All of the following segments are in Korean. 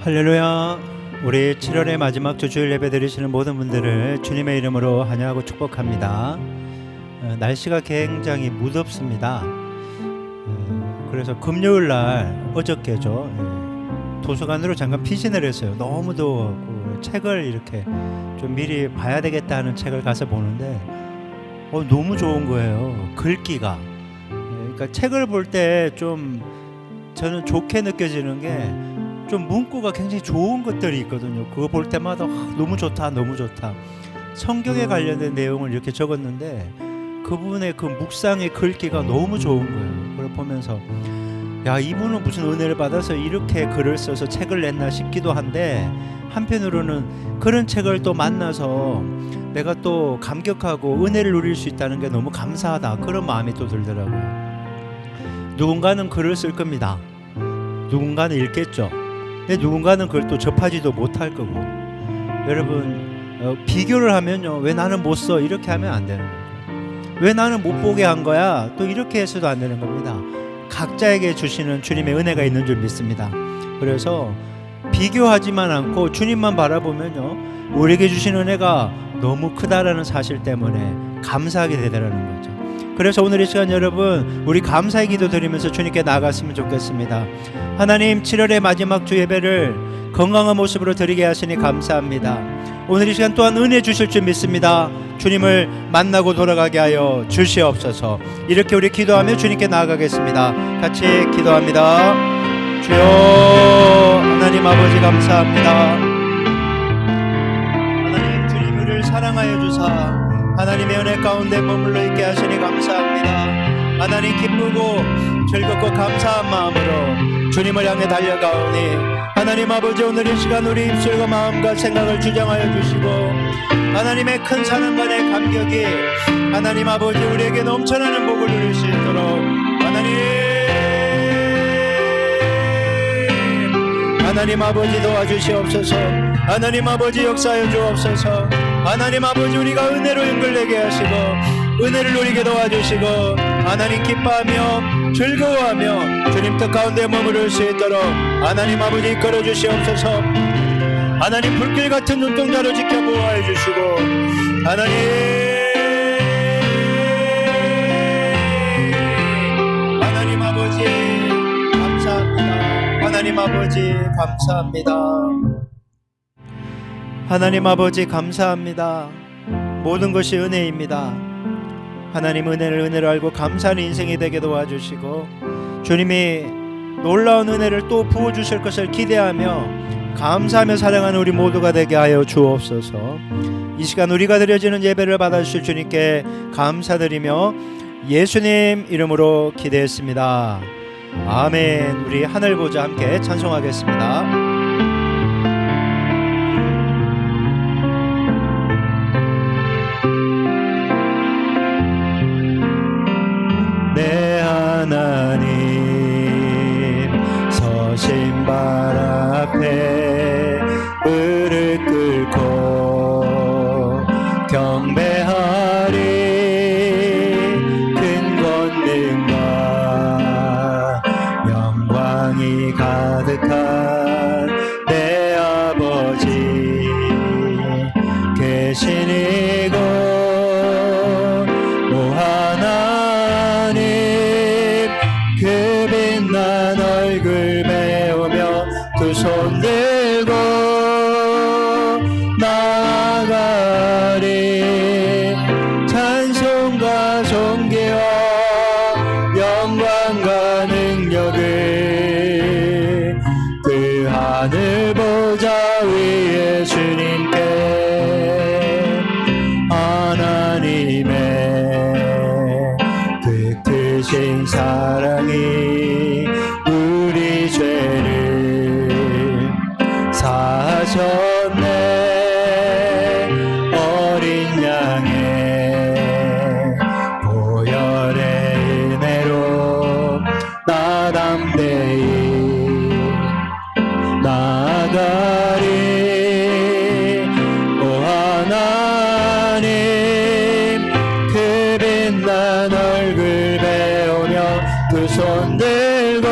할렐루야. 우리 7월의 마지막 주 주일 예배 드리시는 모든 분들을 주님의 이름으로 환영하고 축복합니다. 날씨가 굉장히 무덥습니다. 그래서 금요일 날 어저께죠. 도서관으로 잠깐 피신을 했어요. 너무 더웠고 책을 이렇게 좀 미리 봐야 되겠다 하는 책을 가서 보는데 너무 좋은 거예요. 글귀가. 그러니까 책을 볼 때 좀 저는 좋게 느껴지는 게 좀 문구가 굉장히 좋은 것들이 있거든요. 그거 볼 때마다 너무 좋다, 너무 좋다. 성경에 관련된 내용을 이렇게 적었는데 그분의 그 묵상의 글귀가 너무 좋은 거예요. 그걸 보면서 야, 이분은 무슨 은혜를 받아서 이렇게 글을 써서 책을 냈나 싶기도 한데, 한편으로는 그런 책을 또 만나서 내가 또 감격하고 은혜를 누릴 수 있다는 게 너무 감사하다, 그런 마음이 또 들더라고요. 누군가는 글을 쓸 겁니다. 누군가는 읽겠죠. 근데 누군가는 그걸 또 접하지도 못할 거고. 여러분, 비교를 하면요, 왜 나는 못 써? 이렇게 하면 안 되는 거죠. 왜 나는 못 보게 한 거야? 또 이렇게 해서도 안 되는 겁니다. 각자에게 주시는 주님의 은혜가 있는 줄 믿습니다. 그래서 비교하지만 않고 주님만 바라보면요, 우리에게 주신 은혜가 너무 크다라는 사실 때문에 감사하게 되더라는 거죠. 그래서 오늘 이 시간 여러분, 우리 감사의 기도 드리면서 주님께 나아갔으면 좋겠습니다. 하나님, 7월의 마지막 주 예배를 건강한 모습으로 드리게 하시니 감사합니다. 오늘 이 시간 또한 은혜 주실 줄 믿습니다. 주님을 만나고 돌아가게 하여 주시옵소서. 이렇게 우리 기도하며 주님께 나아가겠습니다. 같이 기도합니다. 주여, 하나님 아버지 감사합니다. 하나님, 주님 우리를 사랑하여 주사 하나님의 은혜 가운데 머물러 있게 하시니 감사합니다. 하나님, 기쁘고 즐겁고 감사한 마음으로 주님을 향해 달려가오니 하나님 아버지, 오늘 이 시간 우리 입술과 마음과 생각을 주장하여 주시고 하나님의 큰 사랑과 내 감격이 하나님 아버지 우리에게 넘쳐나는 복을 누릴 수 있도록 하나님 아버지 도와주시옵소서. 하나님 아버지 역사하여 주옵소서. 하나님 아버지, 우리가 은혜로 연결되게 하시고 은혜를 누리게 도와주시고 하나님 기뻐하며 즐거워하며 주님 뜻 가운데 머무를 수 있도록 하나님 아버지 이끌어 주시옵소서. 하나님, 불길 같은 눈동자로 지켜 보호해 주시고 하나님 아버지 감사합니다. 하나님 아버지 감사합니다. 하나님 아버지 감사합니다. 모든 것이 은혜입니다. 하나님, 은혜를 알고 감사하는 인생이 되게 도와주시고 주님이 놀라운 은혜를 또 부어주실 것을 기대하며 감사하며 사랑하는 우리 모두가 되게 하여 주옵소서. 이 시간 우리가 드려지는 예배를 받아주실 주님께 감사드리며 예수님 이름으로 기도했습니다. 아멘. 우리 하늘 보자 함께 찬송하겠습니다. 내 하나님 서신 발 앞에 무릎 꿇고 경배하리. 큰 권능과 영광이 가득한 내 아버지 계시니 곳 오 하나님, 그 빛난 얼굴 배우며 두 손 들고 나아가리. 찬송과 존귀와 영광과 능력을 그 하늘 보좌 위에 주님께 하나님의 그 크신 사랑이 우리 죄를 사하셨네. 어린 양의 보혈의 은혜로 나 담대히 나아가리. 오 하나님, 그 빛난 얼굴 배우며 두 손 들고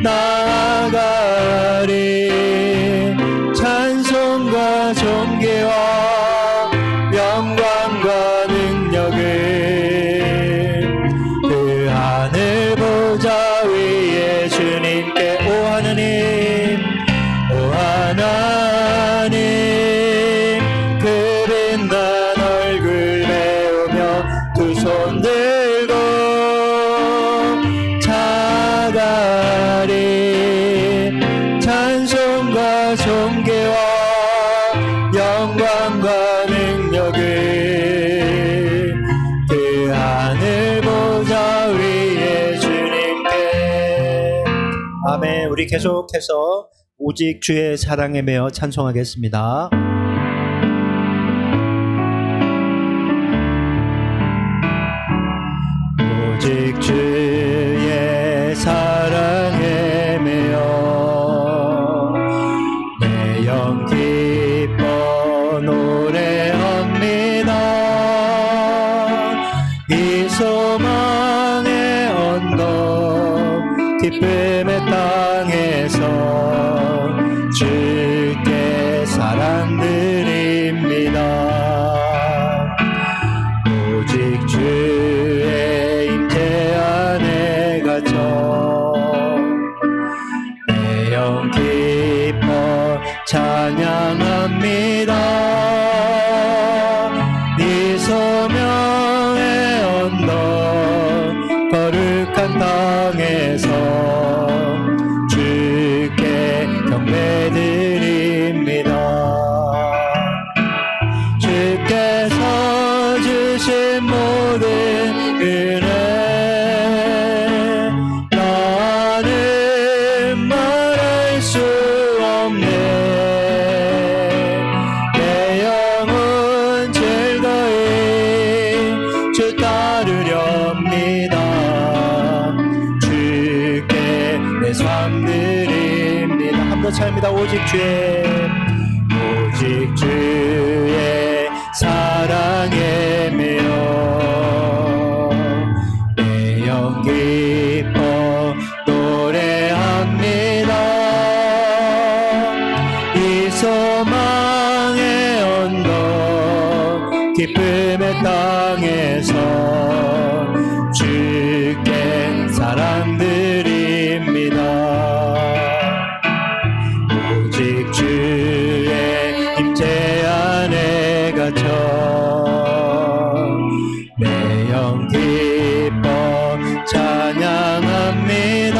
나아가리. 찬양하리 찬송과 존귀와 영광과 능력을 그 하늘 보좌 위에 주님께 오 하나님 그 빛난 얼굴 메우며 두 손 들고 자가리 찬송과 존귀와 영광과 능력을 그 하늘 보좌 위에 주님께. 아멘. 우리 계속해서 오직 주의 사랑에 매여 찬송하겠습니다. 오직 주의 사랑에 매여 내 영 기뻐 노래합니다. 이 소망의 언덕 기쁨의 땅에서 주께 사랑드립니다. 오직 주의 임재 안에 갇혀 내 영 기뻐 찬양합니다. 이 소명의 언덕 거룩한 땅에서 주께 경배드립니다. 주께서 주신 모든 은혜 나는 말할 수 없네. 내 영혼 즐거이 주 따르렵니다. 주께 내 삶 드립니다. 한번 차입니다. 오직 주의 사랑에 매여 내 영 기뻐 노래합니다. 이 소망의 언덕 기쁨의 땅에서 주께 사랑드립니다. 오직 주의 임재 안에 갇혀 내 영 기뻐 찬양합니다.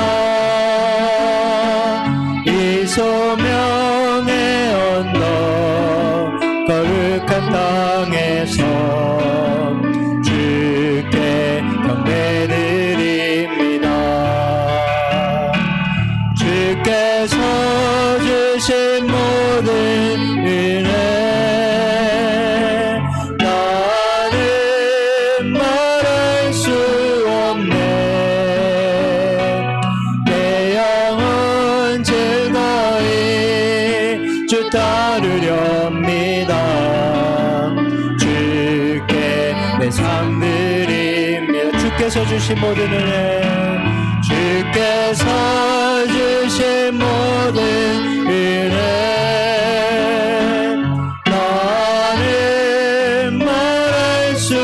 이 소명의 언덕 거룩한 땅에서 주께 경배드립니다. 주께서 주신 모든 은혜 나는 말할 수 없네. 내 영혼 즐거이 주 따르렵니다. 주께 내 삶 드립니다. 주께서 주신 모든 은혜 주께서 주신 모든 은혜 나는 말할 수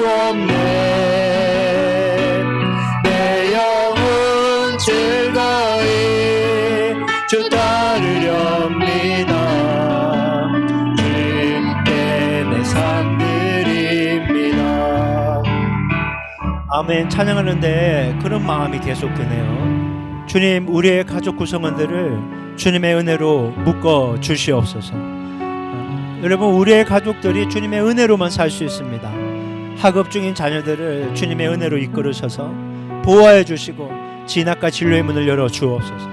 없네. 내 영혼 즐거이 주 따르렵니다. 주께 내 삶 드립니다. 아멘. 찬양하는데 그런 마음이 계속 드네요. 주님, 우리의 가족 구성원들을 주님의 은혜로 묶어 주시옵소서. 여러분, 우리의 가족들이 주님의 은혜로만 살 수 있습니다. 학업 중인 자녀들을 주님의 은혜로 이끌으셔서 보호해 주시고 진학과 진로의 문을 열어 주옵소서.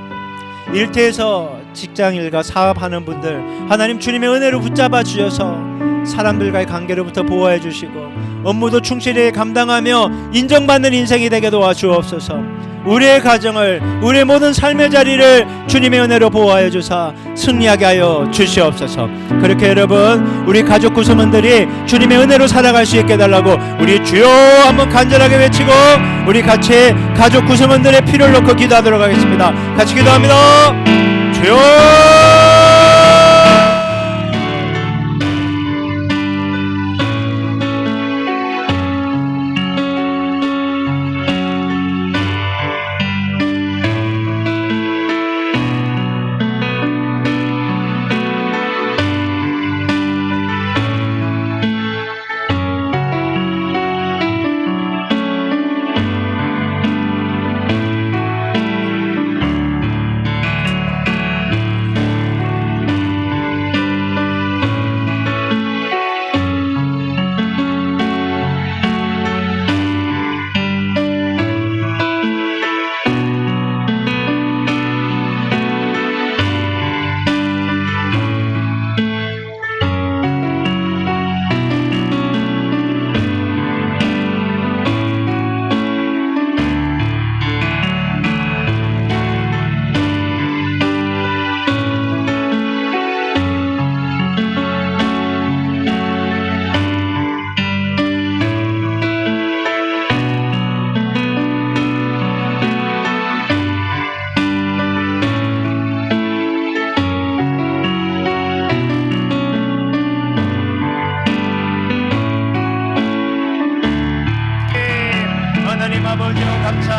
일터에서 직장일과 사업하는 분들 하나님 주님의 은혜로 붙잡아 주셔서 사람들과의 관계로부터 보호해 주시고 업무도 충실히 감당하며 인정받는 인생이 되게 도와주옵소서. 우리의 가정을, 우리의 모든 삶의 자리를 주님의 은혜로 보호하여 주사 승리하게 하여 주시옵소서. 그렇게 여러분, 우리 가족 구성원들이 주님의 은혜로 살아갈 수 있게 해달라고 우리 주여 한번 간절하게 외치고 우리 같이 가족 구성원들의 필요를 놓고 기도하도록 하겠습니다. 같이 기도합니다. 주여.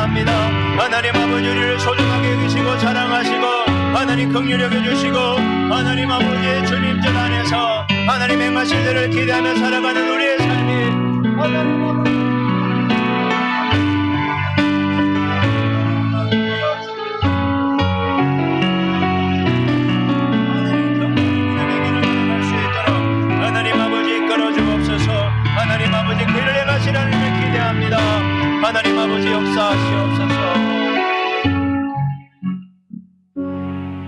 감사합니다. 하나님 아버지 우리를 소중하게 여기시고 사랑하시고 하나님 긍휼히 여겨주시고 하나님 아버지 주님 전 안에서 하나님 행하실 때를 기대하며 살아가는 우리의 삶이 하나님 아버지 하나님 아버지 그를 행하시라는 걸 기대합니다. 하나님 아버지 역사하시옵소서.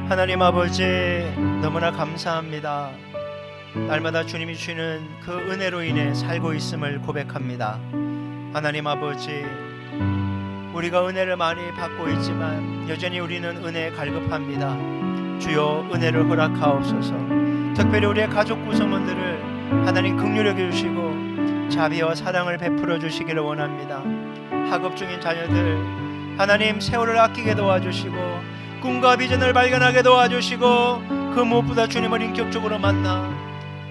하나님 아버지 너무나 감사합니다. 날마다 주님이 주시는 그 은혜로 인해 살고 있음을 고백합니다. 하나님 아버지 우리가 은혜를 많이 받고 있지만 여전히 우리는 은혜에 갈급합니다. 주여 은혜를 허락하옵소서. 특별히 우리의 가족 구성원들을 하나님 긍휼히 여겨주시고 자비와 사랑을 베풀어 주시기를 원합니다. 학업 중인 자녀들 하나님 세월을 아끼게 도와주시고 꿈과 비전을 발견하게 도와주시고 그 무엇보다 주님을 인격적으로 만나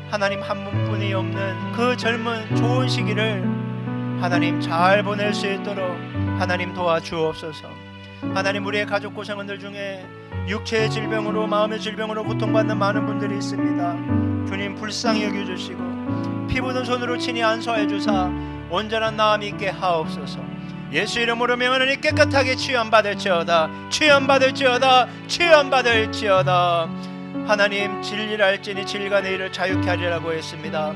하나님 한 분뿐이 없는 그 젊은 좋은 시기를 하나님 잘 보낼 수 있도록 하나님 도와주옵소서. 하나님 우리의 가족 구성원들 중에 육체의 질병으로 마음의 질병으로 고통받는 많은 분들이 있습니다. 주님 불쌍히 여겨주시고 피부든 손으로 친히 안수하여 주사 온전한 나음 있게 하옵소서. 예수 이름으로 명하노니 깨끗하게 치유받을지어다 치유받을지어다 치유받을지어다. 하나님 진리를 알지니 진리가 너희를 자유케 하리라고 했습니다.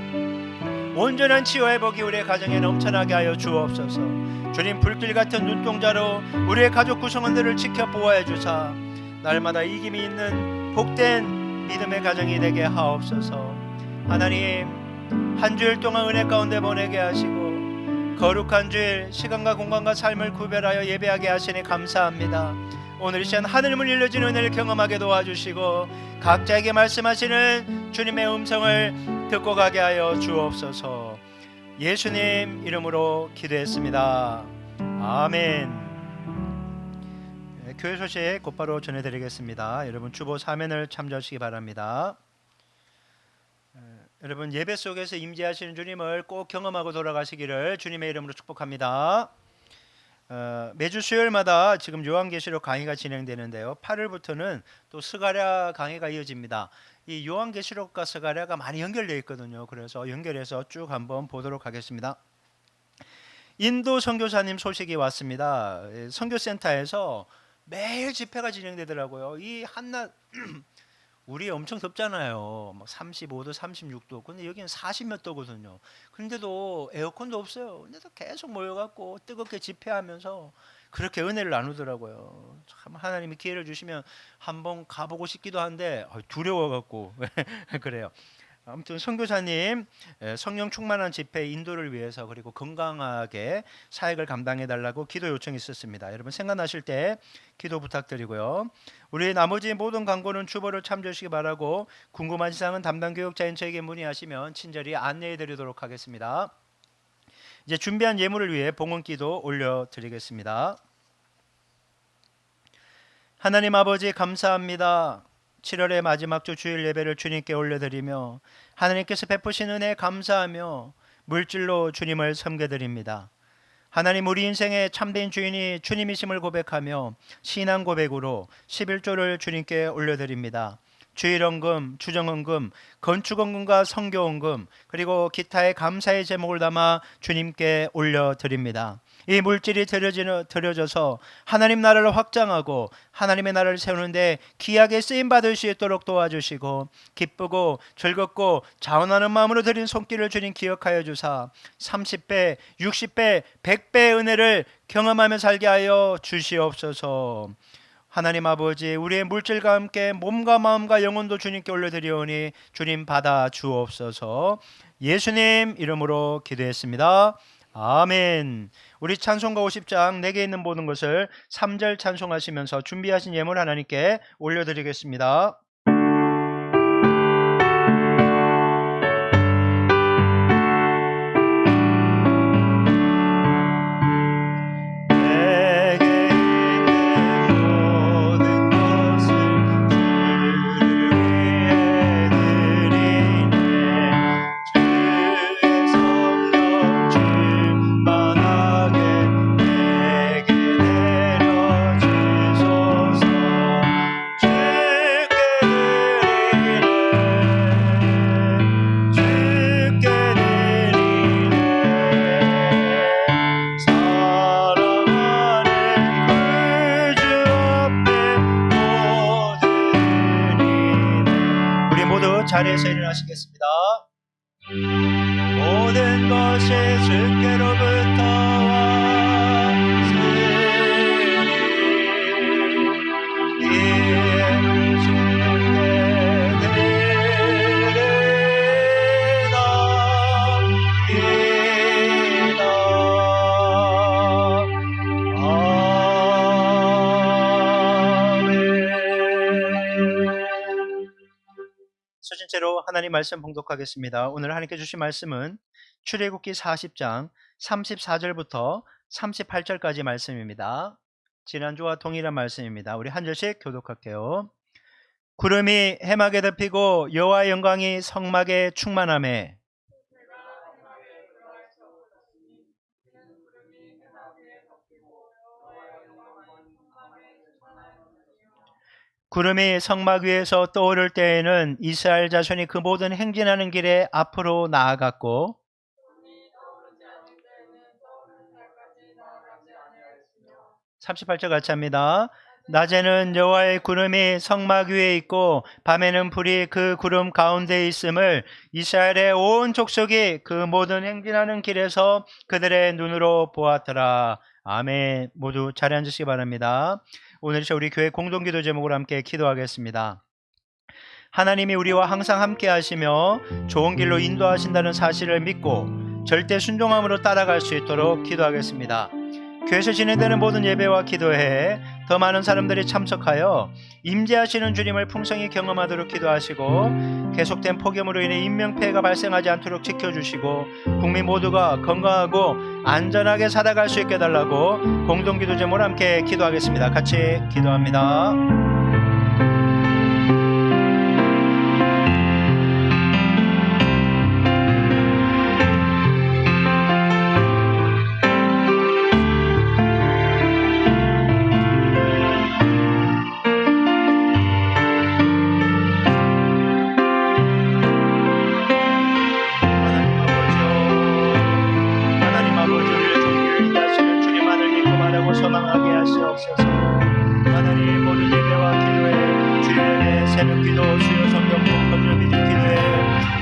온전한 치유의 복이 우리의 가정에 넘쳐나게 하여 주옵소서. 주님 불길 같은 눈동자로 우리의 가족 구성원들을 지켜 보호해 주사 날마다 이김이 있는 복된 믿음의 가정이 되게 하옵소서. 하나님 한 주일 동안 은혜 가운데 보내게 하시고 거룩한 주일 시간과 공간과 삶을 구별하여 예배하게 하시니 감사합니다. 오늘 이 시간 하늘문 일러진 은혜를 경험하게 도와주시고 각자에게 말씀하시는 주님의 음성을 듣고 가게 하여 주옵소서. 예수님 이름으로 기도했습니다. 아멘. 교회 소식 곧바로 전해드리겠습니다. 여러분 주보 사면을 참조하시기 바랍니다. 여러분 예배 속에서 임재하시는 주님을 꼭 경험하고 돌아가시기를 주님의 이름으로 축복합니다. 매주 수요일마다 지금 요한계시록 강의가 진행되는데요. 8일부터는 또 스가랴 강의가 이어집니다. 이 요한계시록과 스가랴가 많이 연결되어 있거든요. 그래서 연결해서 쭉 한번 보도록 하겠습니다. 인도 선교사님 소식이 왔습니다. 선교센터에서 매일 집회가 진행되더라고요. 이 한낮 우리 엄청 덥잖아요. 막 35도, 36도. 근데 여기는 40몇 도거든요. 그런데도 에어컨도 없어요. 근데도 계속 모여갖고 뜨겁게 집회하면서 그렇게 은혜를 나누더라고요. 참 하나님이 기회를 주시면 한번 가보고 싶기도 한데 두려워갖고 그래요. 아무튼 선교사님 성령 충만한 집회 인도를 위해서 그리고 건강하게 사역을 감당해 달라고 기도 요청이 있었습니다. 여러분 생각나실 때 기도 부탁드리고요. 우리 나머지 모든 광고는 주보를 참조하시기 바라고 궁금한 사항은 담당 교육자인 저에게 문의하시면 친절히 안내해 드리도록 하겠습니다. 이제 준비한 예물을 위해 봉헌기도 올려드리겠습니다. 하나님 아버지 감사합니다. 7월의 마지막 주 주일 예배를 주님께 올려드리며 하나님께서 베푸신 은혜에 감사하며 물질로 주님을 섬겨드립니다. 하나님 우리 인생의 참된 주인이 주님이심을 고백하며 신앙 고백으로 11조를 주님께 올려드립니다. 주일헌금, 주정헌금, 건축헌금과 선교헌금 그리고 기타의 감사의 제목을 담아 주님께 올려드립니다. 이 물질이 드려져서 하나님 나라를 확장하고 하나님의 나라를 세우는데 귀하게 쓰임받을 수 있도록 도와주시고 기쁘고 즐겁고 자원하는 마음으로 드린 손길을 주님 기억하여 주사 30배, 60배, 100배의 은혜를 경험하며 살게 하여 주시옵소서. 하나님 아버지 우리의 물질과 함께 몸과 마음과 영혼도 주님께 올려드리오니 주님 받아 주옵소서. 예수님 이름으로 기도했습니다. 아멘. 우리 찬송가 50장 내게 있는 모든 것을 3절 찬송하시면서 준비하신 예물 하나님께 올려드리겠습니다. 모두 자리에서 일어나시겠습니다. 모든 것이 주께로부터 왔으니 이를 주께 드리나이다. 서신체로 하나님 말씀 봉독하겠습니다. 오늘 하나님께 주신 말씀은 출애굽기 40장 34절부터 38절까지 말씀입니다. 지난주와 동일한 말씀입니다. 우리 한 절씩 교독할게요. 구름이 해막에 덮이고 여호와의 영광이 성막에 충만하매 구름이 성막 위에서 떠오를 때에는 이스라엘 자손이 그 모든 행진하는 길에 앞으로 나아갔고 38절 같이 합니다. 낮에는 여호와의 구름이 성막 위에 있고 밤에는 불이 그 구름 가운데 있음을 이스라엘의 온 족속이 그 모든 행진하는 길에서 그들의 눈으로 보았더라. 아멘. 모두 자리에 앉으시기 바랍니다. 오늘 우리 교회 공동기도 제목으로 함께 기도하겠습니다. 하나님이 우리와 항상 함께 하시며 좋은 길로 인도하신다는 사실을 믿고 절대 순종함으로 따라갈 수 있도록 기도하겠습니다. 교회에서 진행되는 모든 예배와 기도회에 더 많은 사람들이 참석하여 임재하시는 주님을 풍성히 경험하도록 기도하시고 계속된 폭염으로 인해 인명피해가 발생하지 않도록 지켜주시고 국민 모두가 건강하고 안전하게 살아갈 수 있게 해달라고 공동기도 제목으로 함께 기도하겠습니다. 같이 기도합니다. 소망하게 하시옵소서. 하나님 모든 예배와 기도에 주일에 새벽기도 수요 성경부 건조기도 기도에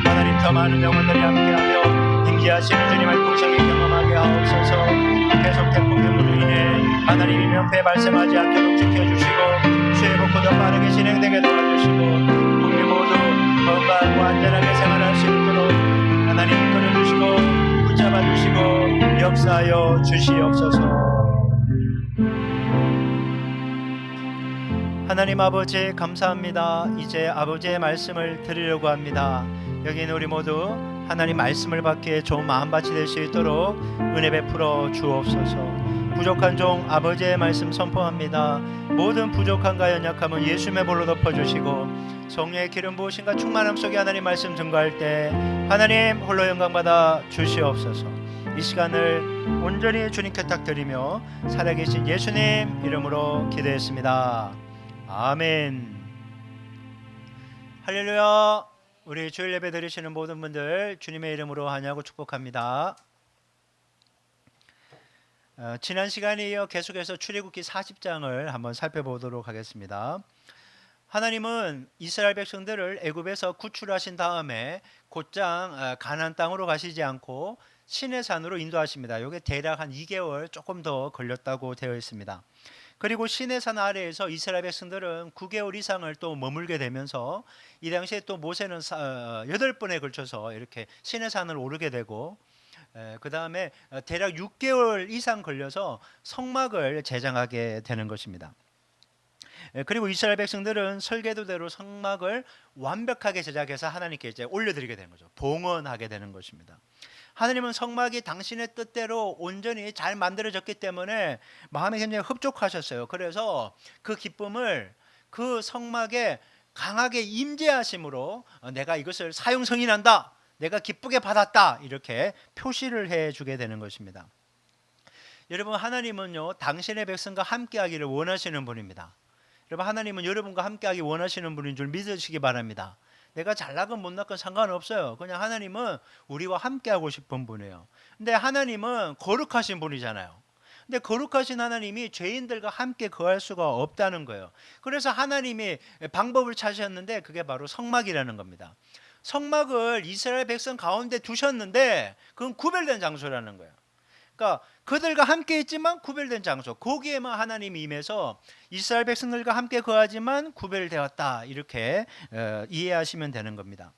하나님 더 많은 영혼들이 함께하며 임재하시는 주님을 풍성히 경험하게 하옵소서. 계속된 폭염으로 인해 하나님이 명패 발생하지 않도록 지켜주시고 수요 복구도 빠르게 진행되게 도와주시고 국민 모두 건강하고 안전하게 생활할 수 있도록 하나님 이끌어주시고 붙잡아주시고 역사하여 주시옵소서. 하나님 아버지 감사합니다. 이제 아버지의 말씀을 드리려고 합니다. 여기 있는 우리 모두 하나님 말씀을 받기에 좋은 마음밭이 될 수 있도록 은혜 베풀어 주옵소서. 부족한 종 아버지의 말씀 선포합니다. 모든 부족함과 연약함은 예수님의 볼로 덮어주시고 성령의 기름 부으심과 충만함 속에 하나님 말씀 증거할 때 하나님 홀로 영광받아 주시옵소서. 이 시간을 온전히 주님께 딱 드리며 살아계신 예수님 이름으로 기도했습니다. 아멘. 할렐루야. 우리 주일 예배 드리시는 모든 분들 주님의 이름으로 환영하고 축복합니다. 지난 시간에 이어 계속해서 출애굽기 40장을 한번 살펴보도록 하겠습니다. 하나님은 이스라엘 백성들을 애굽에서 구출하신 다음에 곧장 가나안 땅으로 가시지 않고 시내산으로 인도하십니다. 이게 대략 한 2개월 조금 더 걸렸다고 되어 있습니다. 그리고 시내산 아래에서 이스라엘 백성들은 9개월 이상을 또 머물게 되면서 이 당시에 또 모세는 8번에 걸쳐서 이렇게 시내산을 오르게 되고 그 다음에 대략 6개월 이상 걸려서 성막을 제장하게 되는 것입니다. 그리고 이스라엘 백성들은 설계도대로 성막을 완벽하게 제작해서 하나님께 이제 올려드리게 되는 거죠. 봉헌하게 되는 것입니다. 하나님은 성막이 당신의 뜻대로 온전히 잘 만들어졌기 때문에 마음에 굉장히 흡족하셨어요. 그래서 그 기쁨을 그 성막에 강하게 임재하심으로 내가 이것을 사용 승인한다, 내가 기쁘게 받았다, 이렇게 표시를 해주게 되는 것입니다. 여러분, 하나님은요 당신의 백성과 함께하기를 원하시는 분입니다. 여러분, 하나님은 여러분과 함께하기 원하시는 분인 줄 믿으시기 바랍니다. 내가 잘나건 못나건 상관없어요. 그냥 하나님은 우리와 함께하고 싶은 분이에요. 근데 하나님은 거룩하신 분이잖아요. 근데 거룩하신 하나님이 죄인들과 함께 거할 수가 없다는 거예요. 그래서 하나님이 방법을 찾으셨는데 그게 바로 성막이라는 겁니다. 성막을 이스라엘 백성 가운데 두셨는데 그건 구별된 장소라는 거예요. 그러니까 그들과 함께 있지만 구별된 장소, 거기에만 하나님이 임해서 이스라엘 백성들과 함께 거하지만 구별되었다, 이렇게 이해하시면 되는 겁니다.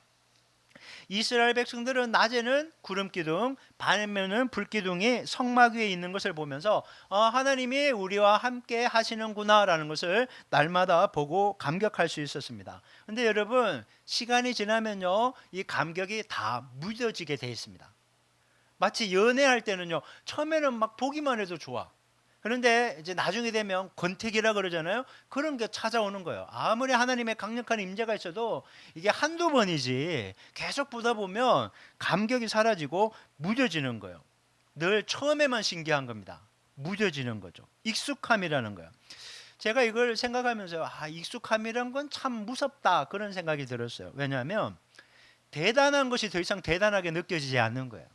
이스라엘 백성들은 낮에는 구름기둥, 밤에는 불기둥이 성막 위에 있는 것을 보면서 하나님이 우리와 함께 하시는구나 라는 것을 날마다 보고 감격할 수 있었습니다. 근데 여러분, 시간이 지나면요, 이 감격이 다 무뎌지게 돼 있습니다. 마치 연애할 때는요, 처음에는 막 보기만 해도 좋아. 그런데 이제 나중에 되면 권태기라 그러잖아요. 그런 게 찾아오는 거예요. 아무리 하나님의 강력한 임재가 있어도 이게 한두 번이지 계속 보다 보면 감격이 사라지고 무뎌지는 거예요. 늘 처음에만 신기한 겁니다. 무뎌지는 거죠. 익숙함이라는 거예요. 제가 이걸 생각하면서 익숙함이란 건 참 무섭다, 그런 생각이 들었어요. 왜냐하면 대단한 것이 더 이상 대단하게 느껴지지 않는 거예요.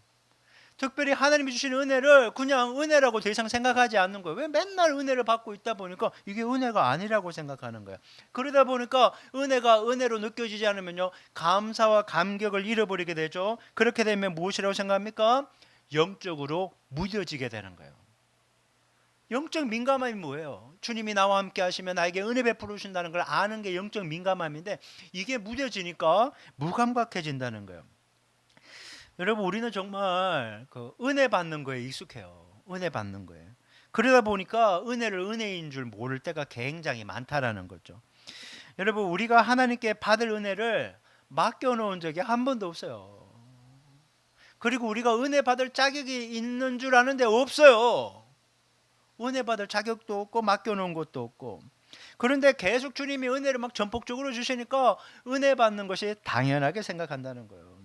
특별히 하나님이 주신 은혜를 그냥 은혜라고 더 이상 생각하지 않는 거예요. 왜 맨날 은혜를 받고 있다 보니까 이게 은혜가 아니라고 생각하는 거예요. 그러다 보니까 은혜가 은혜로 느껴지지 않으면요, 감사와 감격을 잃어버리게 되죠. 그렇게 되면 무엇이라고 생각합니까? 영적으로 무뎌지게 되는 거예요. 영적 민감함이 뭐예요? 주님이 나와 함께 하시면 나에게 은혜 베풀어 주신다는 걸 아는 게 영적 민감함인데, 이게 무뎌지니까 무감각해진다는 거예요. 여러분, 우리는 정말 그 은혜 받는 거에 익숙해요. 은혜 받는 거에. 그러다 보니까 은혜를 은혜인 줄 모를 때가 굉장히 많다라는 거죠. 여러분, 우리가 하나님께 받을 은혜를 맡겨놓은 적이 한 번도 없어요. 그리고 우리가 은혜 받을 자격이 있는 줄 아는데 없어요. 은혜 받을 자격도 없고 맡겨놓은 것도 없고. 그런데 계속 주님이 은혜를 막 전폭적으로 주시니까 은혜 받는 것이 당연하게 생각한다는 거예요.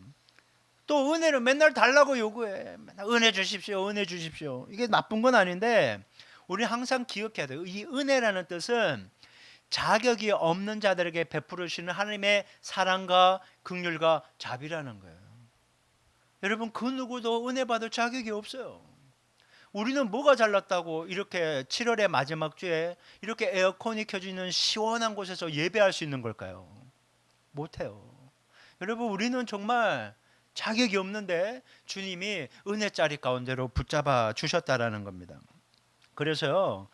또 은혜를 맨날 달라고 요구해. 맨날 은혜 주십시오, 은혜 주십시오. 이게 나쁜 건 아닌데 우리 항상 기억해야 돼요. 이 은혜라는 뜻은 자격이 없는 자들에게 베풀으시는 하나님의 사랑과 긍휼과 자비라는 거예요. 여러분, 그 누구도 은혜 받을 자격이 없어요. 우리는 뭐가 잘났다고 이렇게 7월의 마지막 주에 이렇게 에어컨이 켜지는 시원한 곳에서 예배할 수 있는 걸까요? 못해요. 여러분, 우리는 정말 자격이 없는데 주님이 은혜짜리 가운데로 붙잡아 주셨다라는 겁니다. 그래서요,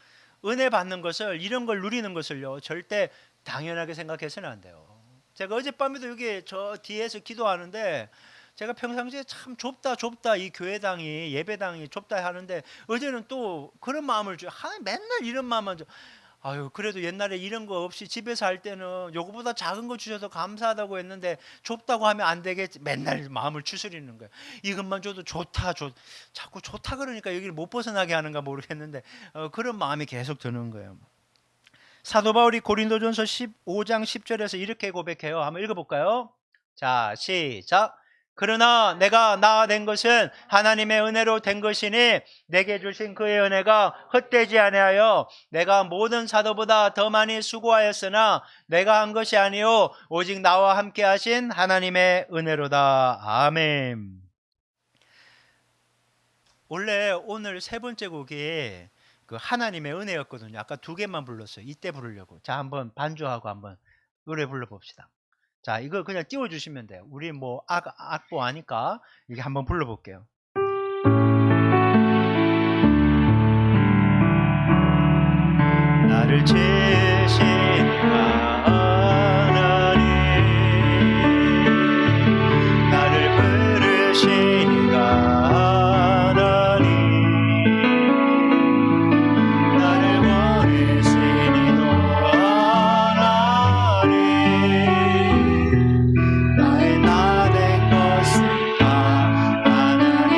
은혜 받는 것을, 이런 걸 누리는 것을요, 절대 당연하게 생각해서는 안 돼요. 제가 어젯밤에도 여기 저 뒤에서 기도하는데 제가 평상시에 참 좁다 이 교회당이, 예배당이 좁다 하는데 어제는 또 그런 마음을 맨날 이런 마음만 그래도 옛날에 이런 거 없이 집에서 할 때는 요거보다 작은 거 주셔서 감사하다고 했는데 좁다고 하면 안 되겠지. 맨날 마음을 추스리는 거예요. 이것만 줘도 좋다. 자꾸 좋다 그러니까 여기를 못 벗어나게 하는가 모르겠는데 그런 마음이 계속 드는 거예요. 사도 바울이 고린도전서 15장 10절에서 이렇게 고백해요. 한번 읽어볼까요? 자, 시작. 그러나 내가 나 된 것은 하나님의 은혜로 된 것이니 내게 주신 그의 은혜가 헛되지 아니하여 내가 모든 사도보다 더 많이 수고하였으나 내가 한 것이 아니요 오직 나와 함께 하신 하나님의 은혜로다. 아멘. 원래 오늘 세 번째 곡이 그 하나님의 은혜였거든요. 아까 두 개만 불렀어요. 이때 부르려고. 자, 한번 반주하고 한번 노래 불러봅시다. 자, 이거 그냥 띄워주시면 돼요. 우리 뭐 악보 아니까 이게 한번 불러볼게요. 나를 지으신 하나님, 나를 부르신 하나님, 나를 원하시니 하나님, 나의 나 된 것은 다 하나님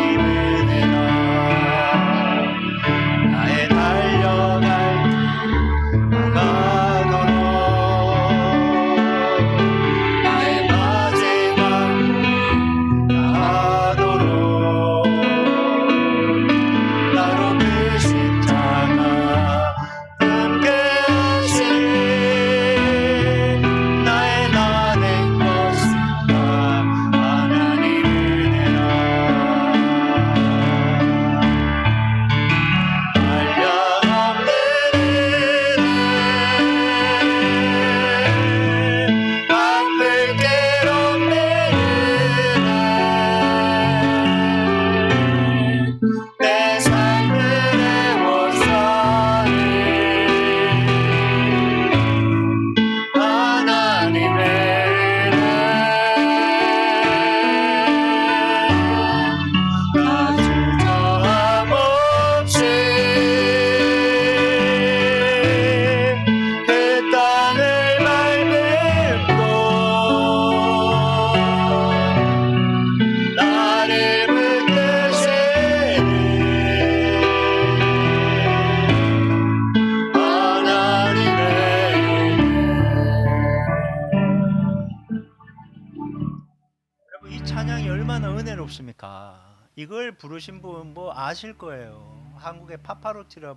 얼마나 은혜롭습니까? 이걸 부르신 분 뭐 아실 거예요. 한국의 파파로티라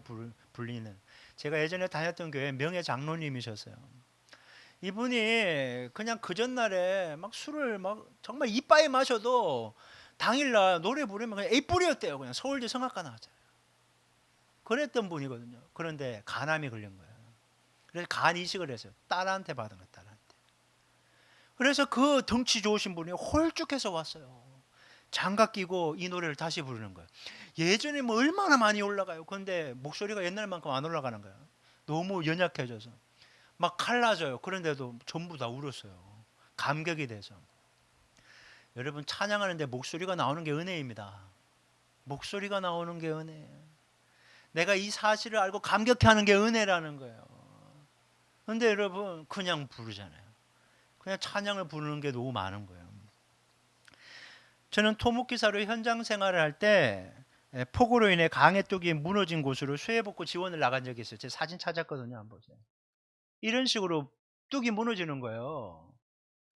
불리는, 제가 예전에 다녔던 교회 명예 장로님이셨어요. 이분이 그냥 그 전날에 막 술을 막 정말 이빠이 마셔도 당일날 노래 부르면 그냥 에이뿔이었대요. 그냥 서울대 성악가 나왔잖아요. 그랬던 분이거든요. 그런데 간암이 걸린 거예요. 그래서 간 이식을 했어요. 딸한테 받은 거예요. 딸한테. 그래서 그 덩치 좋으신 분이 홀쭉해서 왔어요. 장갑 끼고 이 노래를 다시 부르는 거예요. 예전에 뭐 얼마나 많이 올라가요. 그런데 목소리가 옛날만큼 안 올라가는 거예요. 너무 연약해져서 막 갈라져요. 그런데도 전부 다 울었어요. 감격이 돼서. 여러분, 찬양하는데 목소리가 나오는 게 은혜입니다. 목소리가 나오는 게 은혜예요. 내가 이 사실을 알고 감격해하는 게 은혜라는 거예요. 그런데 여러분, 그냥 부르잖아요. 그냥 찬양을 부르는 게 너무 많은 거예요. 저는 토목기사로 현장 생활을 할 때 폭우로 인해 강의 뚝이 무너진 곳으로 수해복구 지원을 나간 적이 있어요. 제 사진 찾았거든요. 한번 보세요. 이런 식으로 뚝이 무너지는 거예요.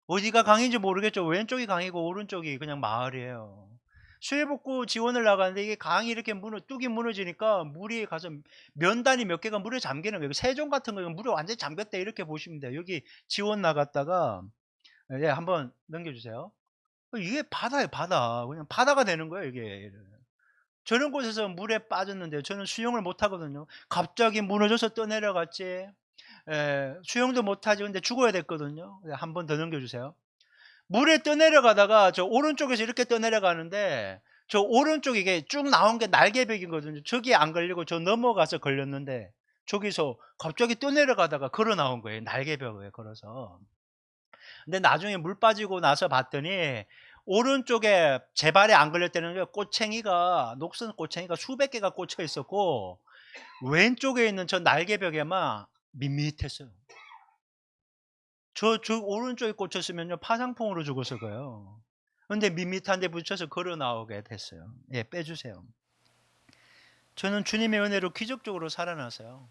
어디가 강인지 모르겠죠. 왼쪽이 강이고 오른쪽이 그냥 마을이에요. 수해복구 지원을 나가는데 이게 강이 이렇게 뚝이 무너지니까 물이 가서 면단이 몇 개가 물에 잠기는 거예요. 세종 같은 거 물에 완전히 잠겼다 이렇게 보시면 돼요. 여기 지원 나갔다가 한번 넘겨주세요. 이게 바다예요, 바다. 그냥 바다가 되는 거예요, 이게. 저런 곳에서 물에 빠졌는데 저는 수영을 못 하거든요. 갑자기 무너져서 떠내려갔지. 수영도 못하지. 근데 죽어야 됐거든요. 한 번 더 넘겨주세요. 물에 떠내려가다가 저 오른쪽에서 이렇게 떠내려가는데 저 오른쪽 이게 쭉 나온 게 날개벽이거든요. 저기 안 걸리고 저 넘어가서 걸렸는데 저기서 갑자기 떠내려가다가 걸어 나온 거예요. 날개벽에 걸어서. 근데 나중에 물 빠지고 나서 봤더니 오른쪽에 제 발에 안 걸렸다는 게 꼬챙이가, 녹슨 꼬챙이가 수백 개가 꽂혀 있었고 왼쪽에 있는 저 날개벽에만 밋밋했어요. 저 오른쪽에 꽂혔으면요 파상풍으로 죽었을 거예요. 근데 밋밋한 데 붙여서 걸어 나오게 됐어요. 빼주세요. 저는 주님의 은혜로 기적적으로 살아나서요.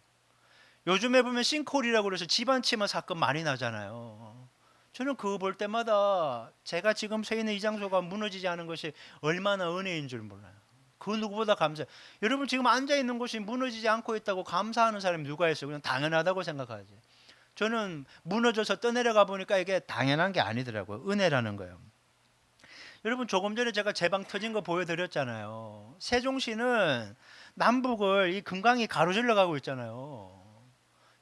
요즘에 보면 싱크홀이라고 그래서 집안 침하 사건 많이 나잖아요. 저는 그거 볼 때마다 제가 지금 서 있는 이 장소가 무너지지 않은 것이 얼마나 은혜인 줄 몰라요. 그 누구보다 감사해요. 여러분 지금 앉아있는 곳이 무너지지 않고 있다고 감사하는 사람이 누가 있어요? 그냥 당연하다고 생각하지. 저는 무너져서 떠내려가 보니까 이게 당연한 게 아니더라고요. 은혜라는 거예요. 여러분 조금 전에 제가 제 방 터진 거 보여드렸잖아요. 세종시는 남북을 이 금강이 가로질러 가고 있잖아요.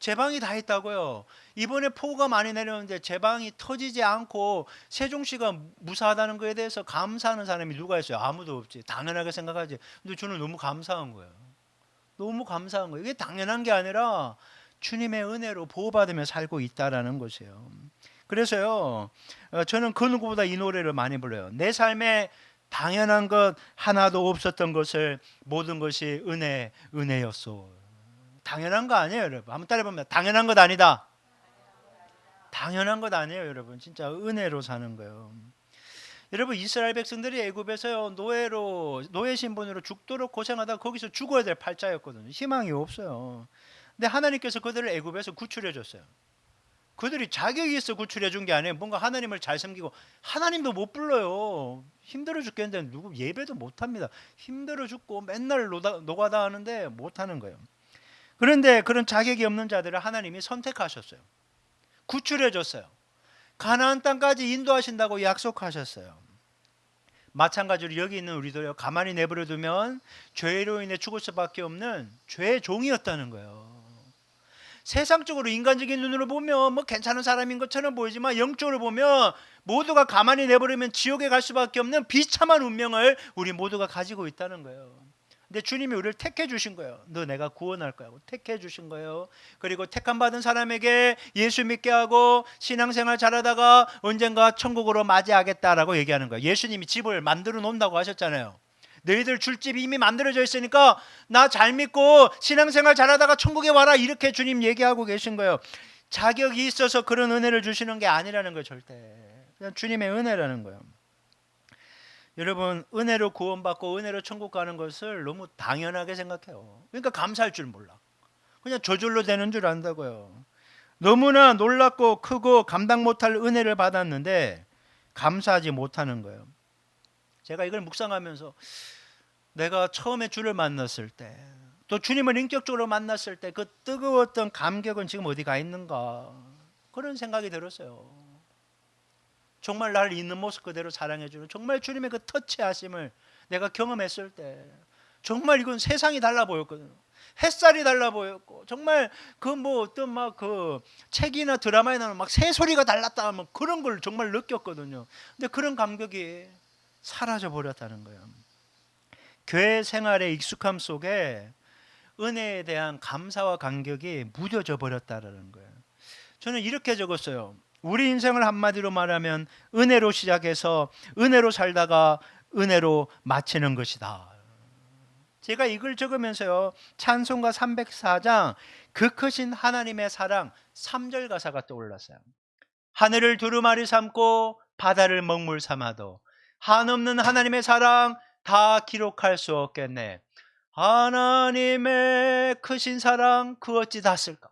제 방이 다 있다고요. 이번에 폭우가 많이 내렸는데 제 방이 터지지 않고 세종시가 무사하다는 거에 대해서 감사하는 사람이 누가 있어요? 아무도 없지. 당연하게 생각하지. 근데 저는 너무 감사한 거예요. 너무 감사한 거예요. 이게 당연한 게 아니라 주님의 은혜로 보호받으며 살고 있다라는 것이에요. 그래서요, 저는 그 누구보다 이 노래를 많이 불러요. 내 삶에 당연한 것 하나도 없었던 것을 모든 것이 은혜였소. 당연한 거 아니에요, 여러분. 한번 따라해보면 당연한 것 아니다. 당연한 것 아니에요, 여러분. 진짜 은혜로 사는 거예요. 여러분, 이스라엘 백성들이 애굽에서요 노예 신분으로 죽도록 고생하다가 거기서 죽어야 될 팔자였거든요. 희망이 없어요. 근데 하나님께서 그들을 애굽에서 구출해 줬어요. 그들이 자격이 있어 구출해 준 게 아니에요. 뭔가 하나님을 잘 섬기고, 하나님도 못 불러요. 힘들어 죽겠는데 누구 예배도 못 합니다. 힘들어 죽고 맨날 노가다 하는데 못 하는 거예요. 그런데 그런 자격이 없는 자들을 하나님이 선택하셨어요. 구출해 줬어요. 가나안 땅까지 인도하신다고 약속하셨어요. 마찬가지로 여기 있는 우리도요, 가만히 내버려 두면 죄로 인해 죽을 수밖에 없는 죄의 종이었다는 거예요. 세상적으로 인간적인 눈으로 보면 뭐 괜찮은 사람인 것처럼 보이지만 영적으로 보면 모두가 가만히 내버리면 지옥에 갈 수밖에 없는 비참한 운명을 우리 모두가 가지고 있다는 거예요. 근데 주님이 우리를 택해 주신 거예요. 너 내가 구원할 거야 하고 택해 주신 거예요. 그리고 택함 받은 사람에게 예수 믿게 하고 신앙생활 잘하다가 언젠가 천국으로 맞이하겠다라고 얘기하는 거예요. 예수님이 집을 만들어 놓는다고 하셨잖아요. 너희들 줄 집이 이미 만들어져 있으니까 나 잘 믿고 신앙생활 잘하다가 천국에 와라, 이렇게 주님 얘기하고 계신 거예요. 자격이 있어서 그런 은혜를 주시는 게 아니라는 거예요. 절대. 그냥 주님의 은혜라는 거예요. 여러분, 은혜로 구원받고 은혜로 천국 가는 것을 너무 당연하게 생각해요. 그러니까 감사할 줄 몰라. 그냥 저절로 되는 줄 안다고요. 너무나 놀랍고 크고 감당 못할 은혜를 받았는데 감사하지 못하는 거예요. 제가 이걸 묵상하면서 내가 처음에 주를 만났을 때, 또 주님을 인격적으로 만났을 때 그 뜨거웠던 감격은 지금 어디 가 있는가, 그런 생각이 들었어요. 정말 나를 있는 모습 그대로 사랑해주는 정말 주님의 그 터치하심을 내가 경험했을 때 정말 이건 세상이 달라 보였거든요. 햇살이 달라 보였고, 정말 그 뭐 어떤 막 그 책이나 드라마에 나오는 막 새소리가 달랐다 뭐 그런 걸 정말 느꼈거든요. 근데 그런 감격이 사라져 버렸다는 거예요. 교회 생활의 익숙함 속에 은혜에 대한 감사와 감격이 무뎌져 버렸다는 거예요. 저는 이렇게 적었어요. 우리 인생을 한마디로 말하면 은혜로 시작해서 은혜로 살다가 은혜로 마치는 것이다. 제가 이걸 적으면서요, 찬송가 304장 그 크신 하나님의 사랑 3절 가사가 떠올랐어요. 하늘을 두루마리 삼고 바다를 먹물 삼아도 한없는 하나님의 사랑 다 기록할 수 없겠네. 하나님의 크신 사랑 그 어찌 다 쓸까?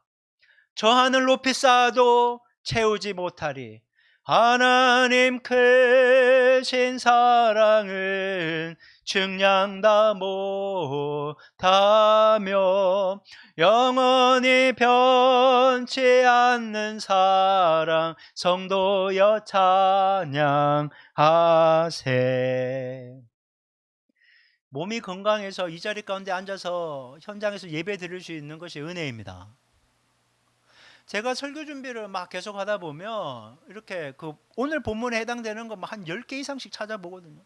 저 하늘 높이 쌓아도 채우지 못하리. 하나님 크신 사랑은 측량 다 못하며 영원히 변치 않는 사랑 성도여 찬양하세. 몸이 건강해서 이 자리 가운데 앉아서 현장에서 예배 드릴 수 있는 것이 은혜입니다. 제가 설교 준비를 막 계속 하다 보면 이렇게 그 오늘 본문에 해당되는 거 한 10개 이상씩 찾아보거든요.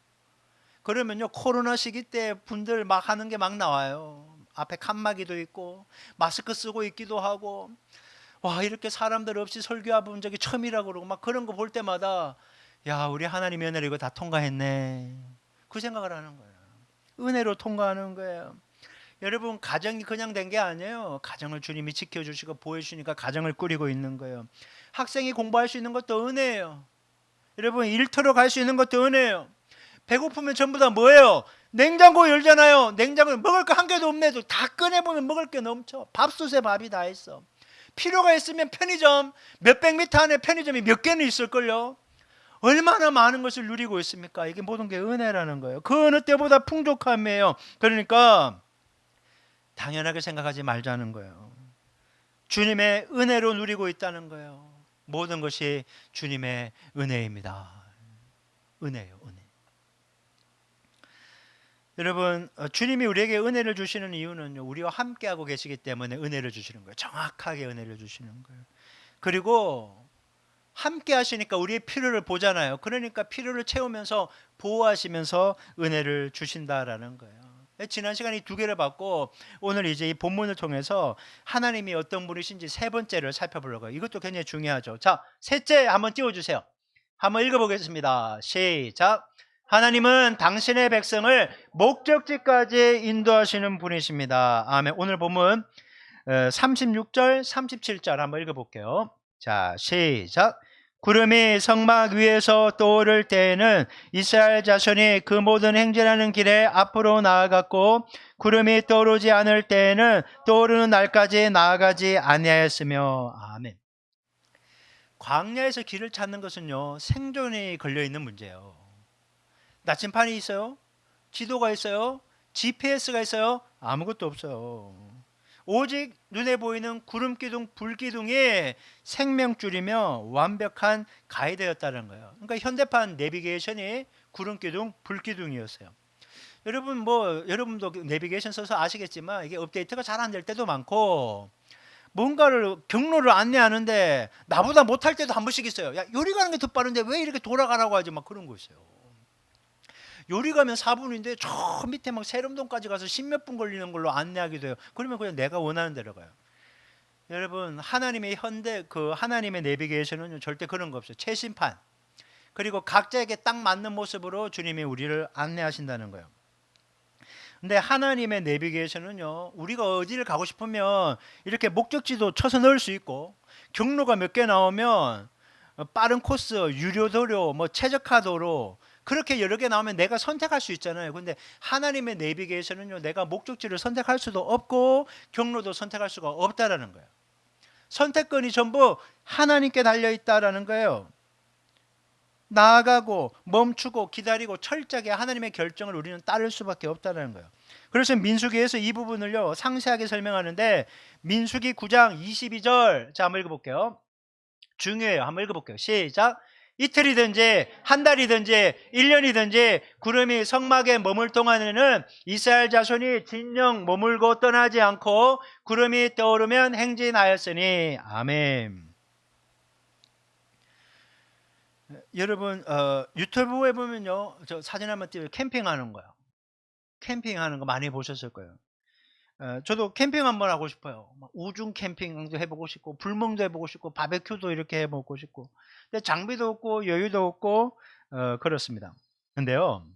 그러면요, 코로나 시기 때 분들 막 하는 게 막 나와요. 앞에 칸막이도 있고 마스크 쓰고 있기도 하고, 와, 이렇게 사람들 없이 설교해 본 적이 처음이라고 그러고 막 그런 거 볼 때마다 야, 우리 하나님의 은혜로 이거 다 통과했네, 그 생각을 하는 거예요. 은혜로 통과하는 거예요. 여러분, 가정이 그냥 된 게 아니에요. 가정을 주님이 지켜주시고 보여주시니까 가정을 꾸리고 있는 거예요. 학생이 공부할 수 있는 것도 은혜예요. 여러분, 일터로 갈 수 있는 것도 은혜예요. 배고프면 전부 다 뭐예요? 냉장고 열잖아요. 냉장고에 먹을 거 한 개도 없네. 다 꺼내보면 먹을 게 넘쳐. 밥솥에 밥이 다 있어. 필요가 있으면 편의점, 몇백 미터 안에 편의점이 몇 개는 있을걸요. 얼마나 많은 것을 누리고 있습니까? 이게 모든 게 은혜라는 거예요. 그 어느 때보다 풍족함이에요. 그러니까 당연하게 생각하지 말자는 거예요. 주님의 은혜로 누리고 있다는 거예요. 모든 것이 주님의 은혜입니다. 은혜요, 은혜. 여러분, 주님이 우리에게 은혜를 주시는 이유는요, 우리와 함께하고 계시기 때문에 은혜를 주시는 거예요. 정확하게 은혜를 주시는 거예요. 그리고 함께 하시니까 우리의 필요를 보잖아요. 그러니까 필요를 채우면서 보호하시면서 은혜를 주신다라는 거예요. 지난 시간에 두 개를 봤고, 오늘 이제 이 본문을 통해서 하나님이 어떤 분이신지 세 번째를 살펴보려고요. 이것도 굉장히 중요하죠. 자, 셋째 한번 띄워주세요. 한번 읽어보겠습니다. 시작. 하나님은 당신의 백성을 목적지까지 인도하시는 분이십니다. 아멘. 오늘 본문 36절 37절 한번 읽어볼게요. 자, 시작. 구름이 성막 위에서 떠오를 때에는 이스라엘 자손이 그 모든 행진하는 길에 앞으로 나아갔고, 구름이 떠오르지 않을 때에는 떠오르는 날까지 나아가지 아니하였으며. 아멘. 광야에서 길을 찾는 것은요, 생존이 걸려있는 문제예요. 나침판이 있어요? 지도가 있어요? GPS가 있어요? 아무것도 없어요. 오직 눈에 보이는 구름기둥, 불기둥이 생명줄이며 완벽한 가이드였다는 거예요. 그러니까 현대판 내비게이션이 구름기둥, 불기둥이었어요. 여러분, 여러분도 내비게이션 써서 아시겠지만 이게 업데이트가 잘 안 될 때도 많고, 뭔가를 경로를 안내하는데 나보다 못할 때도 한 번씩 있어요. 야, 요리 가는 게 더 빠른데 왜 이렇게 돌아가라고 하지? 막 그런 거 있어요. 요리 가면 4분인데 저 밑에 막 세림동까지 가서 10몇 분 걸리는 걸로 안내하기도 해요. 그러면 그냥 내가 원하는 대로 가요. 여러분, 하나님의 하나님의 내비게이션은 절대 그런 거 없어요. 최신판. 그리고 각자에게 딱 맞는 모습으로 주님이 우리를 안내하신다는 거예요. 근데 하나님의 내비게이션은요, 우리가 어디를 가고 싶으면 이렇게 목적지도 쳐서 넣을 수 있고, 경로가 몇 개 나오면 빠른 코스, 유료 도로, 최저가 도로, 그렇게 여러 개 나오면 내가 선택할 수 있잖아요. 근데 하나님의 내비게이션은요, 내가 목적지를 선택할 수도 없고 경로도 선택할 수가 없다라는 거예요. 선택권이 전부 하나님께 달려 있다라는 거예요. 나아가고 멈추고 기다리고 철저하게 하나님의 결정을 우리는 따를 수밖에 없다는 거예요. 그래서 민수기에서 이 부분을요 상세하게 설명하는데 민수기 9장 22절 자 한번 읽어볼게요. 중요해요. 한번 읽어볼게요. 시작. 이틀이든지 한 달이든지 1년이든지 구름이 성막에 머물 동안에는 이스라엘 자손이 진영 머물고 떠나지 않고 구름이 떠오르면 행진하였으니 아멘. 여러분 유튜브에 보면요 저 사진 한번 띄워요. 캠핑하는 거요. 캠핑하는 거 많이 보셨을 거예요. 저도 캠핑 한번 하고 싶어요. 우중 캠핑도 해보고 싶고 불멍도 해보고 싶고 바베큐도 이렇게 해보고 싶고 근데 장비도 없고 여유도 없고 그렇습니다. 근데요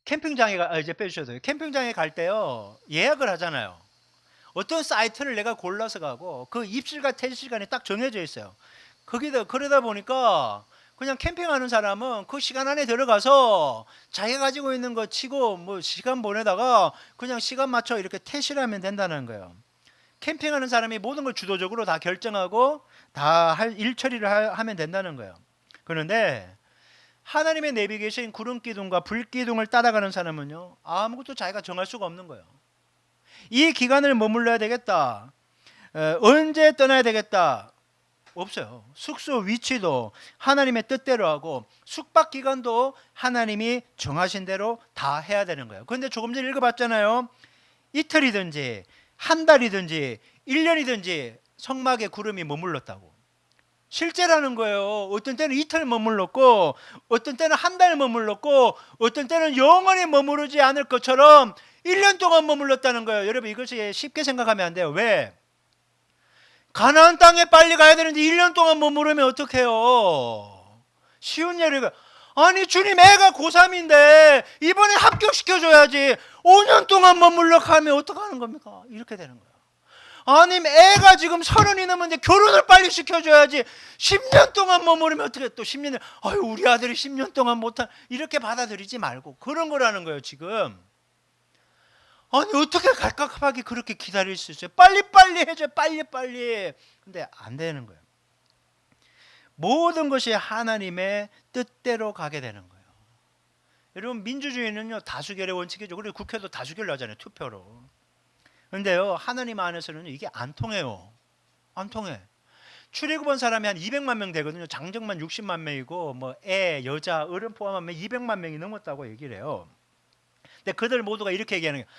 캠핑장에 이제 빼주셔도 돼요. 캠핑장에 갈 때요 예약을 하잖아요. 어떤 사이트를 내가 골라서 가고 그 입실과 퇴실 시간이 딱 정해져 있어요. 거기다 그러다 보니까 그냥 캠핑하는 사람은 그 시간 안에 들어가서 자기가 가지고 있는 거 치고 뭐 시간 보내다가 그냥 시간 맞춰 이렇게 퇴실하면 된다는 거예요. 캠핑하는 사람이 모든 걸 주도적으로 다 결정하고 다 할 일 처리를 하면 된다는 거예요. 그런데 하나님의 내비게이션 구름 기둥과 불 기둥을 따라가는 사람은요 아무것도 자기가 정할 수가 없는 거예요. 이 기간을 머물러야 되겠다. 언제 떠나야 되겠다. 없어요. 숙소 위치도 하나님의 뜻대로 하고 숙박 기간도 하나님이 정하신 대로 다 해야 되는 거예요. 그런데 조금 전에 읽어봤잖아요. 이틀이든지 한 달이든지 1년이든지 성막에 구름이 머물렀다고. 실제라는 거예요. 어떤 때는 이틀 머물렀고 어떤 때는 한 달 머물렀고 어떤 때는 영원히 머무르지 않을 것처럼 1년 동안 머물렀다는 거예요. 여러분 이것이 쉽게 생각하면 안 돼요. 왜? 가나안 땅에 빨리 가야 되는데 1년 동안 머무르면 어떡해요? 쉬운 예를 아니 주님 애가 고3인데 이번에 합격시켜줘야지 5년 동안 머물러 가면 어떡하는 겁니까? 이렇게 되는 거예요. 아니 애가 지금 30이 넘었는데 결혼을 빨리 시켜줘야지 10년 동안 머무르면 어떻게 또 10년을 아유 우리 아들이 10년 동안 못한 이렇게 받아들이지 말고 그런 거라는 거예요 지금. 아니 어떻게 갈깝하게 그렇게 기다릴 수 있어요? 빨리빨리 해줘 빨리빨리. 근데 안 되는 거예요. 모든 것이 하나님의 뜻대로 가게 되는 거예요. 여러분 민주주의는요 다수결의 원칙이죠. 그리고 국회도 다수결로 하잖아요 투표로. 그런데요 하나님 안에서는 이게 안 통해요. 안 통해. 출애굽한 사람이 한 200만 명 되거든요. 장정만 60만 명이고 뭐 애, 여자, 어른 포함하면 200만 명이 넘었다고 얘기를 해요. 근데 그들 모두가 이렇게 얘기하는 거예요.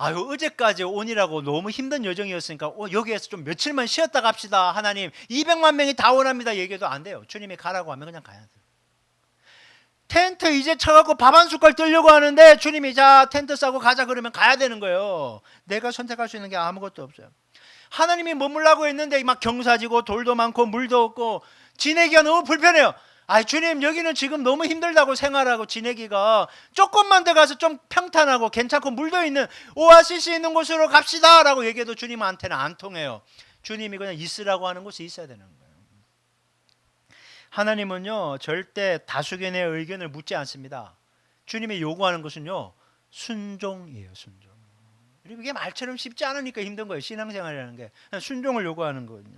아유 어제까지 온이라고 너무 힘든 여정이었으니까 여기에서 좀 며칠만 쉬었다 갑시다. 하나님 200만 명이 다 원합니다. 얘기해도 안 돼요. 주님이 가라고 하면 그냥 가야 돼요. 텐트 이제 쳐갖고 밥 한 숟갈 뜨려고 하는데 주님이 자 텐트 싸고 가자 그러면 가야 되는 거예요. 내가 선택할 수 있는 게 아무것도 없어요. 하나님이 머물라고 했는데 막 경사지고 돌도 많고 물도 없고 지내기가 너무 불편해요. 아 주님 여기는 지금 너무 힘들다고 생활하고 지내기가 조금만 더 가서 좀 평탄하고 괜찮고 물도 있는 오아시스 있는 곳으로 갑시다 라고 얘기해도 주님한테는 안 통해요. 주님이 그냥 있으라고 하는 곳에 있어야 되는 거예요. 하나님은요 절대 다수견의 의견을 묻지 않습니다. 주님이 요구하는 것은요 순종이에요. 순종. 이게 말처럼 쉽지 않으니까 힘든 거예요. 신앙생활이라는 게 순종을 요구하는 거거든요.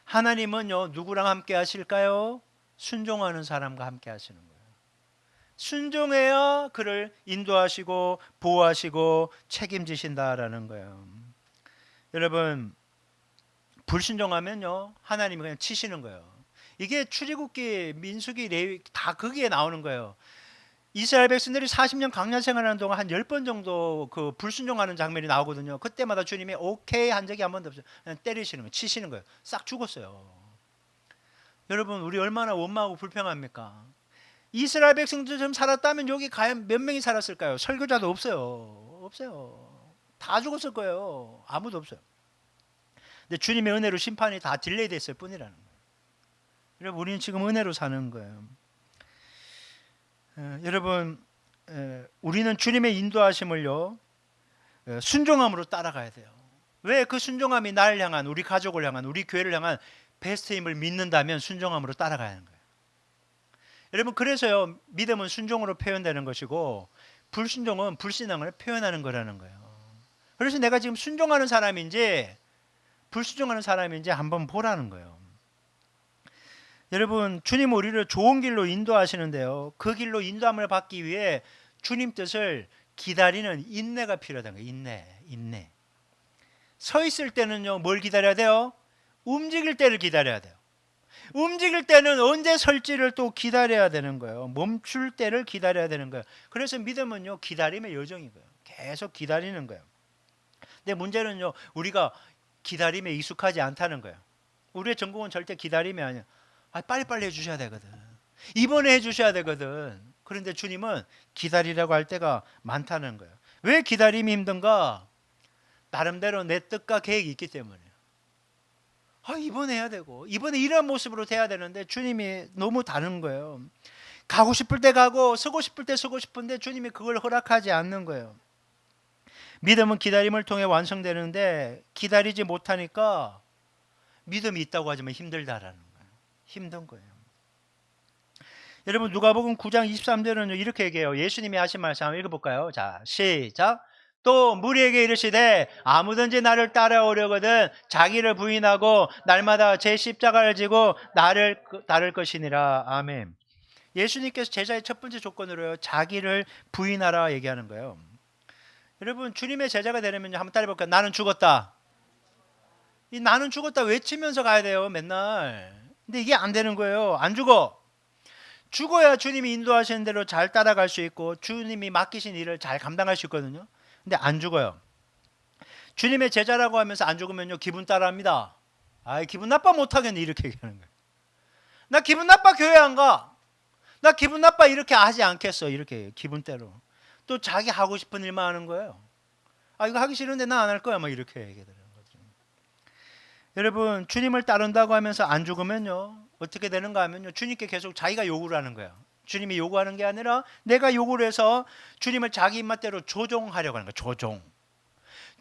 하나님은요 누구랑 함께 하실까요? 순종하는 사람과 함께 하시는 거예요. 순종해야 그를 인도하시고 보호하시고 책임지신다라는 거예요. 여러분 불순종하면요 하나님이 그냥 치시는 거예요. 이게 출애굽기, 민수기, 레위 다 거기에 나오는 거예요. 이스라엘 백성들이 40년 광야 생활하는 동안 한 10번 정도 그 불순종하는 장면이 나오거든요. 그때마다 주님이 오케이 한 적이 한 번도 없어요. 그냥 때리시는 거예요. 치시는 거예요. 싹 죽었어요. 여러분 우리 얼마나 원망하고 불평합니까? 이스라엘 백성들 좀 살았다면 여기 과연 몇 명이 살았을까요? 설교자도 없어요. 없어요. 다 죽었을 거예요. 아무도 없어요. 근데 주님의 은혜로 심판이 다 딜레이 됐을 뿐이라는 거예요. 여러분 우리는 지금 은혜로 사는 거예요. 여러분 우리는 주님의 인도하심을요 순종함으로 따라가야 돼요. 왜? 그 순종함이 나를 향한 우리 가족을 향한 우리 교회를 향한 베스트임을 믿는다면 순종함으로 따라가야 하는 거예요. 여러분 그래서요 믿음은 순종으로 표현되는 것이고 불순종은 불신앙을 표현하는 거라는 거예요. 그래서 내가 지금 순종하는 사람인지 불순종하는 사람인지 한번 보라는 거예요. 여러분, 주님 우리를 좋은 길로 인도하시는데요. 그 길로 인도함을 받기 위해 주님 뜻을 기다리는 인내가 필요하다는 거예요. 인내. 서 있을 때는요, 뭘 기다려야 돼요? 움직일 때를 기다려야 돼요. 움직일 때는 언제 설지를 또 기다려야 되는 거예요. 멈출 때를 기다려야 되는 거예요. 그래서 믿음은요, 기다림의 여정인 거예요. 계속 기다리는 거예요. 근데 문제는요, 우리가 기다림에 익숙하지 않다는 거예요. 우리의 전공은 절대 기다림이 아니야. 빨리빨리 해주셔야 되거든. 이번에 해주셔야 되거든. 그런데 주님은 기다리라고 할 때가 많다는 거예요. 왜 기다림이 힘든가? 나름대로 내 뜻과 계획이 있기 때문에. 이번에 해야 되고, 이번에 이런 모습으로 돼야 되는데 주님이 너무 다른 거예요. 가고 싶을 때 가고, 서고 싶을 때 서고 싶은데 주님이 그걸 허락하지 않는 거예요. 믿음은 기다림을 통해 완성되는데 기다리지 못하니까 믿음이 있다고 하지만 힘들다라는 거예요. 힘든 거예요. 여러분, 누가복음 9장 23절은 이렇게 얘기해요. 예수님이 하신 말씀 한번 읽어볼까요? 자, 시작. 또 무리에게 이르시되 아무든지 나를 따라오려거든 자기를 부인하고 날마다 제 십자가를 지고 나를 따를 것이니라. 아멘. 예수님께서 제자의 첫 번째 조건으로요, 자기를 부인하라 얘기하는 거예요. 여러분, 주님의 제자가 되려면 한번 따라해볼까요? 나는 죽었다. 이 나는 죽었다 외치면서 가야 돼요, 맨날. 근데 이게 안 되는 거예요. 안 죽어. 죽어야 주님이 인도하시는 대로 잘 따라갈 수 있고 주님이 맡기신 일을 잘 감당할 수 있거든요. 근데 안 죽어요. 주님의 제자라고 하면서 안 죽으면요, 기분 따라합니다. 기분 나빠 못하겠네, 이렇게 얘기하는 거예요. 나 기분 나빠 교회 안 가. 나 기분 나빠 이렇게 하지 않겠어, 이렇게 기분대로. 또 자기 하고 싶은 일만 하는 거예요. 이거 하기 싫은데 나 안 할 거야, 막 이렇게 얘기하더라고요. 여러분, 주님을 따른다고 하면서 안 죽으면요, 어떻게 되는가 하면요, 주님께 계속 자기가 요구를 하는 거예요. 주님이 요구하는 게 아니라 내가 요구를 해서 주님을 자기 입맛대로 조종하려고 하는 거예요. 조종.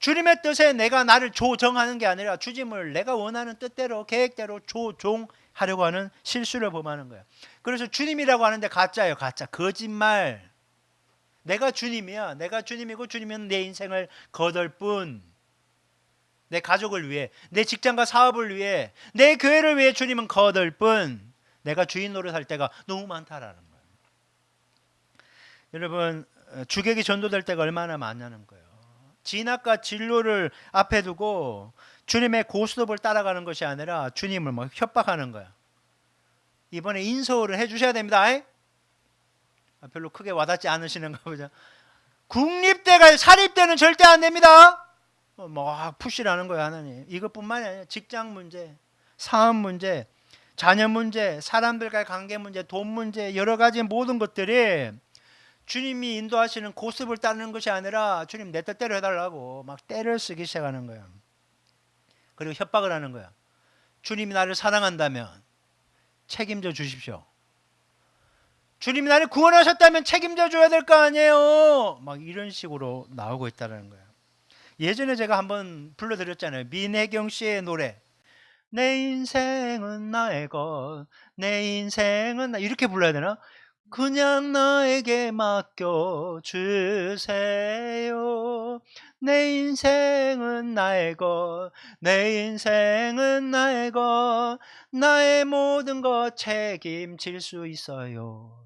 주님의 뜻에 내가 나를 조정하는 게 아니라 주님을 내가 원하는 뜻대로 계획대로 조종하려고 하는 실수를 범하는 거예요. 그래서 주님이라고 하는데 가짜예요. 가짜. 거짓말. 내가 주님이야. 내가 주님이고 주님은 내 인생을 거둘 뿐. 내 가족을 위해, 내 직장과 사업을 위해, 내 교회를 위해 주님은 거둘 뿐. 내가 주인 노릇할 때가 너무 많다라는 거예요. 여러분, 주객이 전도될 때가 얼마나 많냐는 거예요. 진학과 진로를 앞에 두고 주님의 고스톱을 따라가는 것이 아니라 주님을 막 협박하는 거예요. 이번에 인서울을 해주셔야 됩니다. 별로 크게 와닿지 않으시는가 보죠. 국립대가 사립대는 절대 안 됩니다. 푸시라는 거예요, 하나님. 이것뿐만이 아니라 직장 문제, 사업 문제, 자녀 문제, 사람들과의 관계 문제, 돈 문제, 여러 가지 모든 것들이 주님이 인도하시는 고습을 따르는 것이 아니라 주님 내 뜻대로 해달라고 막 때를 쓰기 시작하는 거예요. 그리고 협박을 하는 거예요. 주님이 나를 사랑한다면 책임져 주십시오. 주님이 나를 구원하셨다면 책임져 줘야 될 거 아니에요. 막 이런 식으로 나오고 있다는 거예요. 예전에 제가 한번 불러드렸잖아요. 민혜경 씨의 노래. 내 인생은 나의 것, 내 인생은 이렇게 불러야 되나? 그냥 나에게 맡겨주세요. 내 인생은 나의 것, 내 인생은 나의 것, 나의 모든 것 책임질 수 있어요.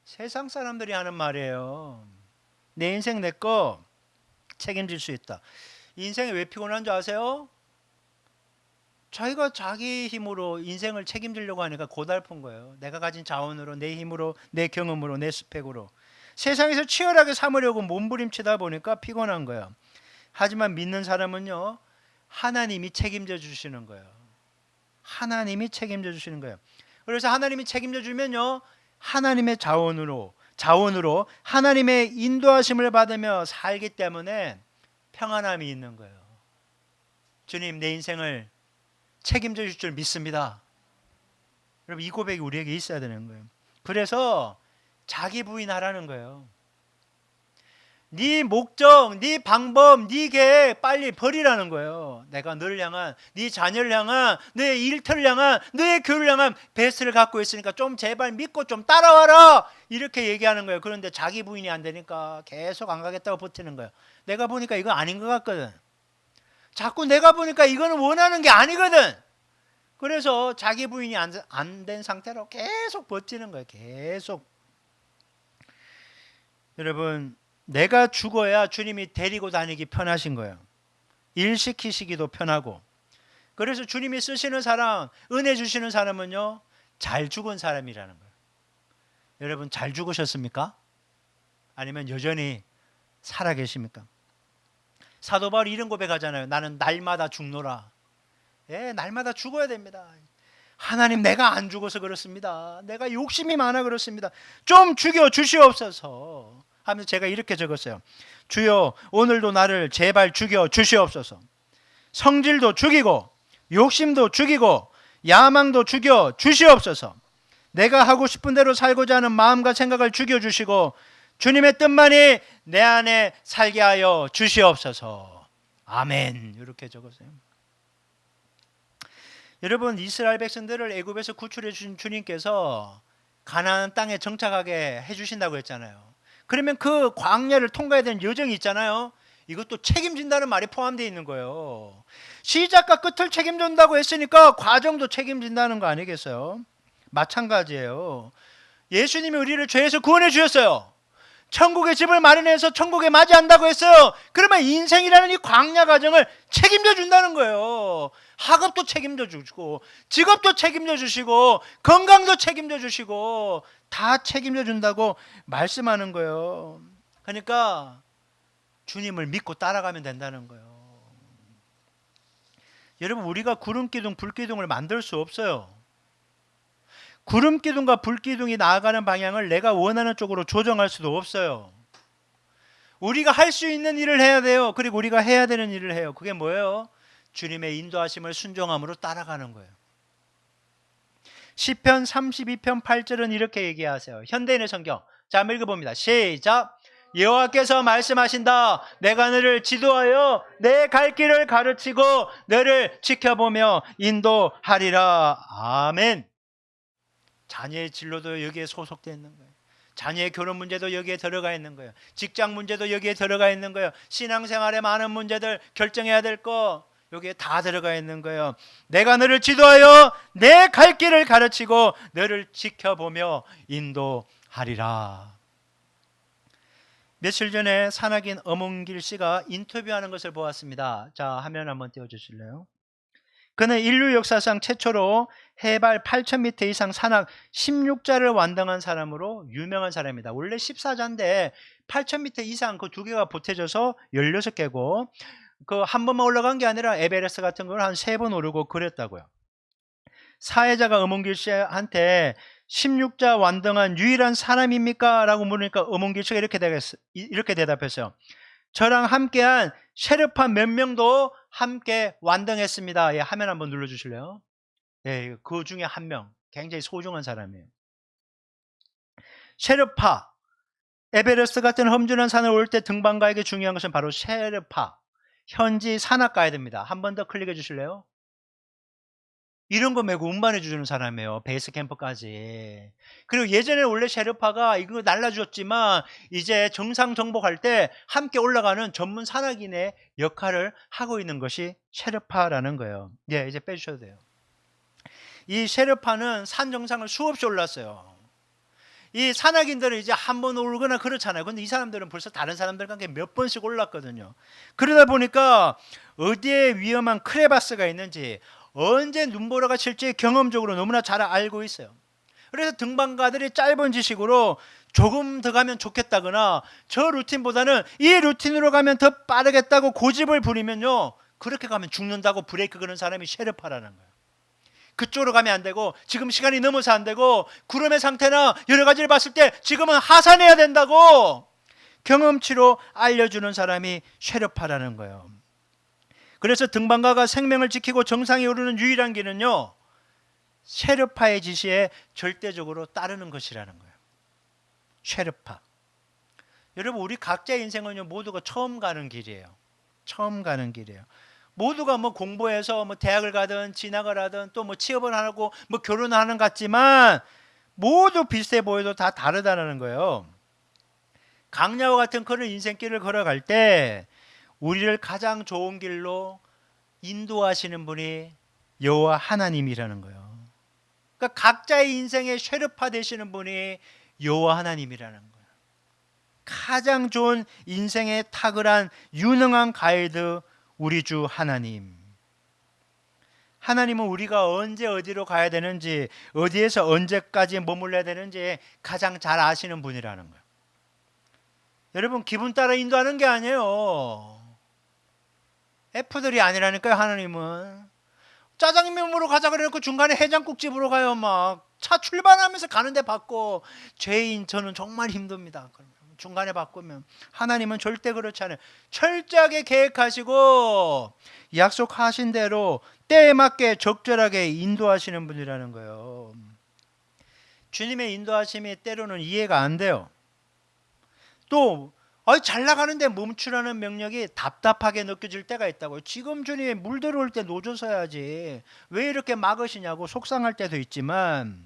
세상 사람들이 하는 말이에요. 내 인생 내 거 책임질 수 있다. 인생이 왜 피곤한 줄 아세요? 자기가 자기 힘으로 인생을 책임지려고 하니까 고달픈 거예요. 내가 가진 자원으로, 내 힘으로, 내 경험으로, 내 스펙으로 세상에서 치열하게 삼으려고 몸부림치다 보니까 피곤한 거예요. 하지만 믿는 사람은요, 하나님이 책임져 주시는 거예요. 하나님이 책임져 주시는 거예요. 그래서 하나님이 책임져 주면요, 하나님의 자원으로 하나님의 인도하심을 받으며 살기 때문에 평안함이 있는 거예요. 주님, 내 인생을 책임져 줄 줄 믿습니다. 여러분, 이 고백이 우리에게 있어야 되는 거예요. 그래서 자기 부인하라는 거예요. 네 목적, 네 방법, 네 계획 빨리 버리라는 거예요. 내가 너를 향한, 네 자녀를 향한, 너의 일터를 향한, 너의 교회를 향한 베스트를 갖고 있으니까 좀 제발 믿고 좀 따라와라, 이렇게 얘기하는 거예요. 그런데 자기 부인이 안 되니까 계속 안 가겠다고 버티는 거예요. 내가 보니까 이거 아닌 것 같거든. 자꾸 내가 보니까 이거는 원하는 게 아니거든. 그래서 자기 부인이 안 된 상태로 계속 버티는 거예요. 계속. 여러분, 내가 죽어야 주님이 데리고 다니기 편하신 거예요. 일 시키시기도 편하고. 그래서 주님이 쓰시는 사람, 은혜 주시는 사람은요, 잘 죽은 사람이라는 거예요. 여러분, 잘 죽으셨습니까? 아니면 여전히 살아 계십니까? 사도 바울이 이런 고백하잖아요. 나는 날마다 죽노라. 예, 날마다 죽어야 됩니다. 하나님, 내가 안 죽어서 그렇습니다. 내가 욕심이 많아 그렇습니다. 좀 죽여 주시옵소서 하면서 제가 이렇게 적었어요. 주여, 오늘도 나를 제발 죽여 주시옵소서. 성질도 죽이고 욕심도 죽이고 야망도 죽여 주시옵소서. 내가 하고 싶은 대로 살고자 하는 마음과 생각을 죽여 주시고 주님의 뜻만이 내 안에 살게 하여 주시옵소서. 아멘. 이렇게 적었어요. 여러분, 이스라엘 백성들을 애굽에서 구출해 주신 주님께서 가나안 땅에 정착하게 해주신다고 했잖아요. 그러면 그 광야를 통과해야 되는 여정이 있잖아요. 이것도 책임진다는 말이 포함되어 있는 거예요. 시작과 끝을 책임진다고 했으니까 과정도 책임진다는 거 아니겠어요? 마찬가지예요. 예수님이 우리를 죄에서 구원해 주셨어요. 천국의 집을 마련해서 천국에 맞이한다고 했어요. 그러면 인생이라는 이 광야 과정을 책임져 준다는 거예요. 학업도 책임져 주시고 직업도 책임져 주시고 건강도 책임져 주시고 다 책임져 준다고 말씀하는 거예요. 그러니까 주님을 믿고 따라가면 된다는 거예요. 여러분, 우리가 구름기둥, 불기둥을 만들 수 없어요. 구름기둥과 불기둥이 나아가는 방향을 내가 원하는 쪽으로 조정할 수도 없어요. 우리가 할 수 있는 일을 해야 돼요. 그리고 우리가 해야 되는 일을 해요. 그게 뭐예요? 주님의 인도하심을 순종함으로 따라가는 거예요. 시편 32편 8절은 이렇게 얘기하세요. 현대인의 성경. 자, 한번 읽어봅니다. 시작. 여호와께서 말씀하신다. 내가 너를 지도하여 내 갈 길을 가르치고 너를 지켜보며 인도하리라. 아멘. 자녀의 진로도 여기에 소속되어 있는 거예요. 자녀의 결혼 문제도 여기에 들어가 있는 거예요. 직장 문제도 여기에 들어가 있는 거예요. 신앙생활의 많은 문제들, 결정해야 될 거 여기에 다 들어가 있는 거예요. 내가 너를 지도하여 내 갈 길을 가르치고 너를 지켜보며 인도하리라. 며칠 전에 산악인 엄은길 씨가 인터뷰하는 것을 보았습니다. 자, 화면 한번 띄워주실래요? 그는 인류 역사상 최초로 해발 8,000m 이상 산악 16자를 완등한 사람으로 유명한 사람입니다. 원래 14자인데 8,000m 이상 그 두 개가 보태져서 16개고 그 한 번만 올라간 게 아니라 에베레스트 같은 걸 한 3번 오르고 그랬다고요. 사회자가 엄은길 씨한테 16자 완등한 유일한 사람입니까? 라고 물으니까 엄은길 씨가 이렇게 대답했어요. 저랑 함께한 셰르파 몇 명도 함께 완등했습니다. 예, 화면 한번 눌러주실래요? 예, 그 중에 한 명, 굉장히 소중한 사람이에요. 셰르파, 에베레스트 같은 험준한 산을 올 때 등반가에게 중요한 것은 바로 셰르파, 현지 산악 가이드입니다. 한 번 더 클릭해 주실래요? 이런 거 메고 운반해 주는 사람이에요. 베이스 캠프까지. 그리고 예전에 원래 셰르파가 이거 날라주었지만 이제 정상 정복할 때 함께 올라가는 전문 산악인의 역할을 하고 있는 것이 셰르파라는 거예요. 예, 이제 빼주셔도 돼요. 이 셰르파는 산 정상을 수없이 올랐어요. 이 산악인들은 이제 한 번 오르거나 그렇잖아요. 근데 이 사람들은 벌써 다른 사람들과 함께 몇 번씩 올랐거든요. 그러다 보니까 어디에 위험한 크레바스가 있는지 언제 눈보라가 칠지 경험적으로 너무나 잘 알고 있어요. 그래서 등반가들이 짧은 지식으로 조금 더 가면 좋겠다거나 저 루틴보다는 이 루틴으로 가면 더 빠르겠다고 고집을 부리면요, 그렇게 가면 죽는다고 브레이크 거는 사람이 셰르파라는 거예요. 그쪽으로 가면 안 되고 지금 시간이 넘어서 안 되고 구름의 상태나 여러 가지를 봤을 때 지금은 하산해야 된다고 경험치로 알려주는 사람이 셰르파라는 거예요. 그래서 등반가가 생명을 지키고 정상에 오르는 유일한 길은요, 셰르파의 지시에 절대적으로 따르는 것이라는 거예요. 셰르파. 여러분, 우리 각자의 인생은요, 모두가 처음 가는 길이에요. 처음 가는 길이에요. 모두가 뭐 공부해서 뭐 대학을 가든 진학을 하든 또 뭐 취업을 하고 뭐 결혼을 하는 것 같지만 모두 비슷해 보여도 다 다르다는 거예요. 강야와 같은 그런 인생길을 걸어갈 때 우리를 가장 좋은 길로 인도하시는 분이 여호와 하나님이라는 거예요. 그러니까 각자의 인생의 쉐르파 되시는 분이 여호와 하나님이라는 거예요. 가장 좋은 인생의 탁월한 유능한 가이드 우리 주 하나님. 하나님은 우리가 언제 어디로 가야 되는지, 어디에서 언제까지 머물러야 되는지 가장 잘 아시는 분이라는 거예요. 여러분, 기분 따라 인도하는 게 아니에요. F들이 아니라니까요. 하나님은 짜장면 먹으러 가자 그래놓고 중간에 해장국집으로 가요. 막 차 출발하면서 가는데 바꿔. 죄인 저는 정말 힘듭니다. 그러면 중간에 바꾸면. 하나님은 절대 그렇지 않아요. 철저하게 계획하시고 약속하신 대로 때에 맞게 적절하게 인도하시는 분이라는 거예요. 주님의 인도하심이 때로는 이해가 안 돼요. 또 잘 나가는데 멈추라는 명령이 답답하게 느껴질 때가 있다고요. 지금 주님이 물 들어올 때 놓줘서야지 왜 이렇게 막으시냐고 속상할 때도 있지만,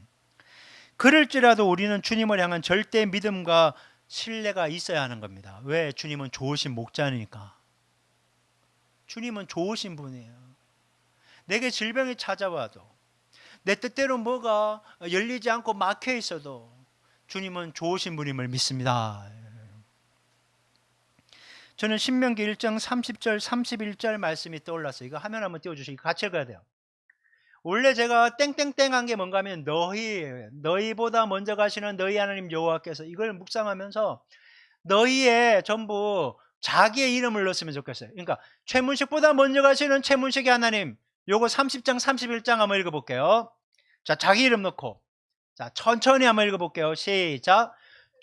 그럴지라도 우리는 주님을 향한 절대 믿음과 신뢰가 있어야 하는 겁니다. 왜? 주님은 좋으신 목자니까. 주님은 좋으신 분이에요. 내게 질병이 찾아와도, 내 뜻대로 뭐가 열리지 않고 막혀 있어도 주님은 좋으신 분임을 믿습니다. 저는 신명기 1장 30절 31절 말씀이 떠올랐어요. 이거 화면 한번 띄워주시고 같이 읽어야 돼요. 원래 제가 땡땡땡한 게 뭔가 하면 너희보다 먼저 가시는 너희 하나님 여호와께서, 이걸 묵상하면서 너희의 전부 자기의 이름을 넣었으면 좋겠어요. 그러니까 최문식보다 먼저 가시는 최문식의 하나님, 요거 30장 31장 한번 읽어볼게요. 자, 자기 이름 넣고, 자, 천천히 한번 읽어볼게요. 시작.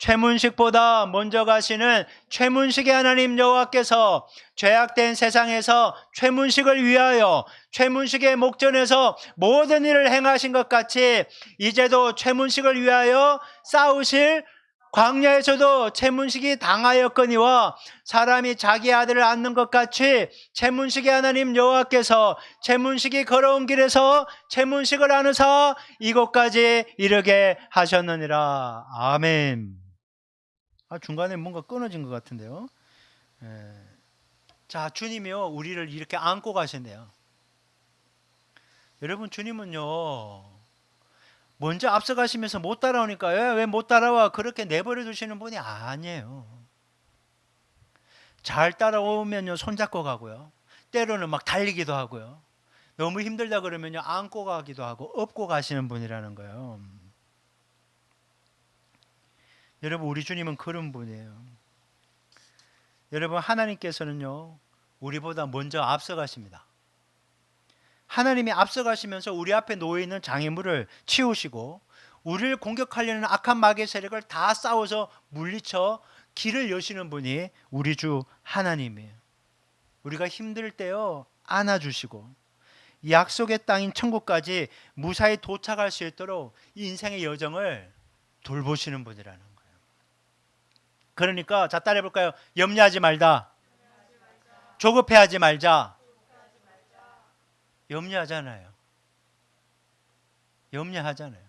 최문식보다 먼저 가시는 최문식의 하나님 여호와께서 죄악된 세상에서 최문식을 위하여 최문식의 목전에서 모든 일을 행하신 것 같이 이제도 최문식을 위하여 싸우실, 광야에서도 최문식이 당하였거니와 사람이 자기 아들을 안는 것 같이 최문식의 하나님 여호와께서 최문식이 걸어온 길에서 최문식을 안으사 이곳까지 이르게 하셨느니라. 아멘. 중간에 뭔가 끊어진 것 같은데요. 자, 주님이요 우리를 이렇게 안고 가신대요. 여러분, 주님은요 먼저 앞서가시면서 못 따라오니까 왜 못 따라와 그렇게 내버려 두시는 분이 아니에요. 잘 따라오면요 손잡고 가고요, 때로는 막 달리기도 하고요, 너무 힘들다 그러면요 안고 가기도 하고 업고 가시는 분이라는 거예요. 여러분, 우리 주님은 그런 분이에요. 여러분, 하나님께서는요 우리보다 먼저 앞서가십니다. 하나님이 앞서가시면서 우리 앞에 놓여있는 장애물을 치우시고 우리를 공격하려는 악한 마귀의 세력을 다 싸워서 물리쳐 길을 여시는 분이 우리 주 하나님이에요. 우리가 힘들 때요 안아주시고 약속의 땅인 천국까지 무사히 도착할 수 있도록 인생의 여정을 돌보시는 분이라는 거예요. 그러니까 자, 따라해볼까요? 염려하지 말다. 조급해하지 말자. 염려하잖아요. 염려하잖아요.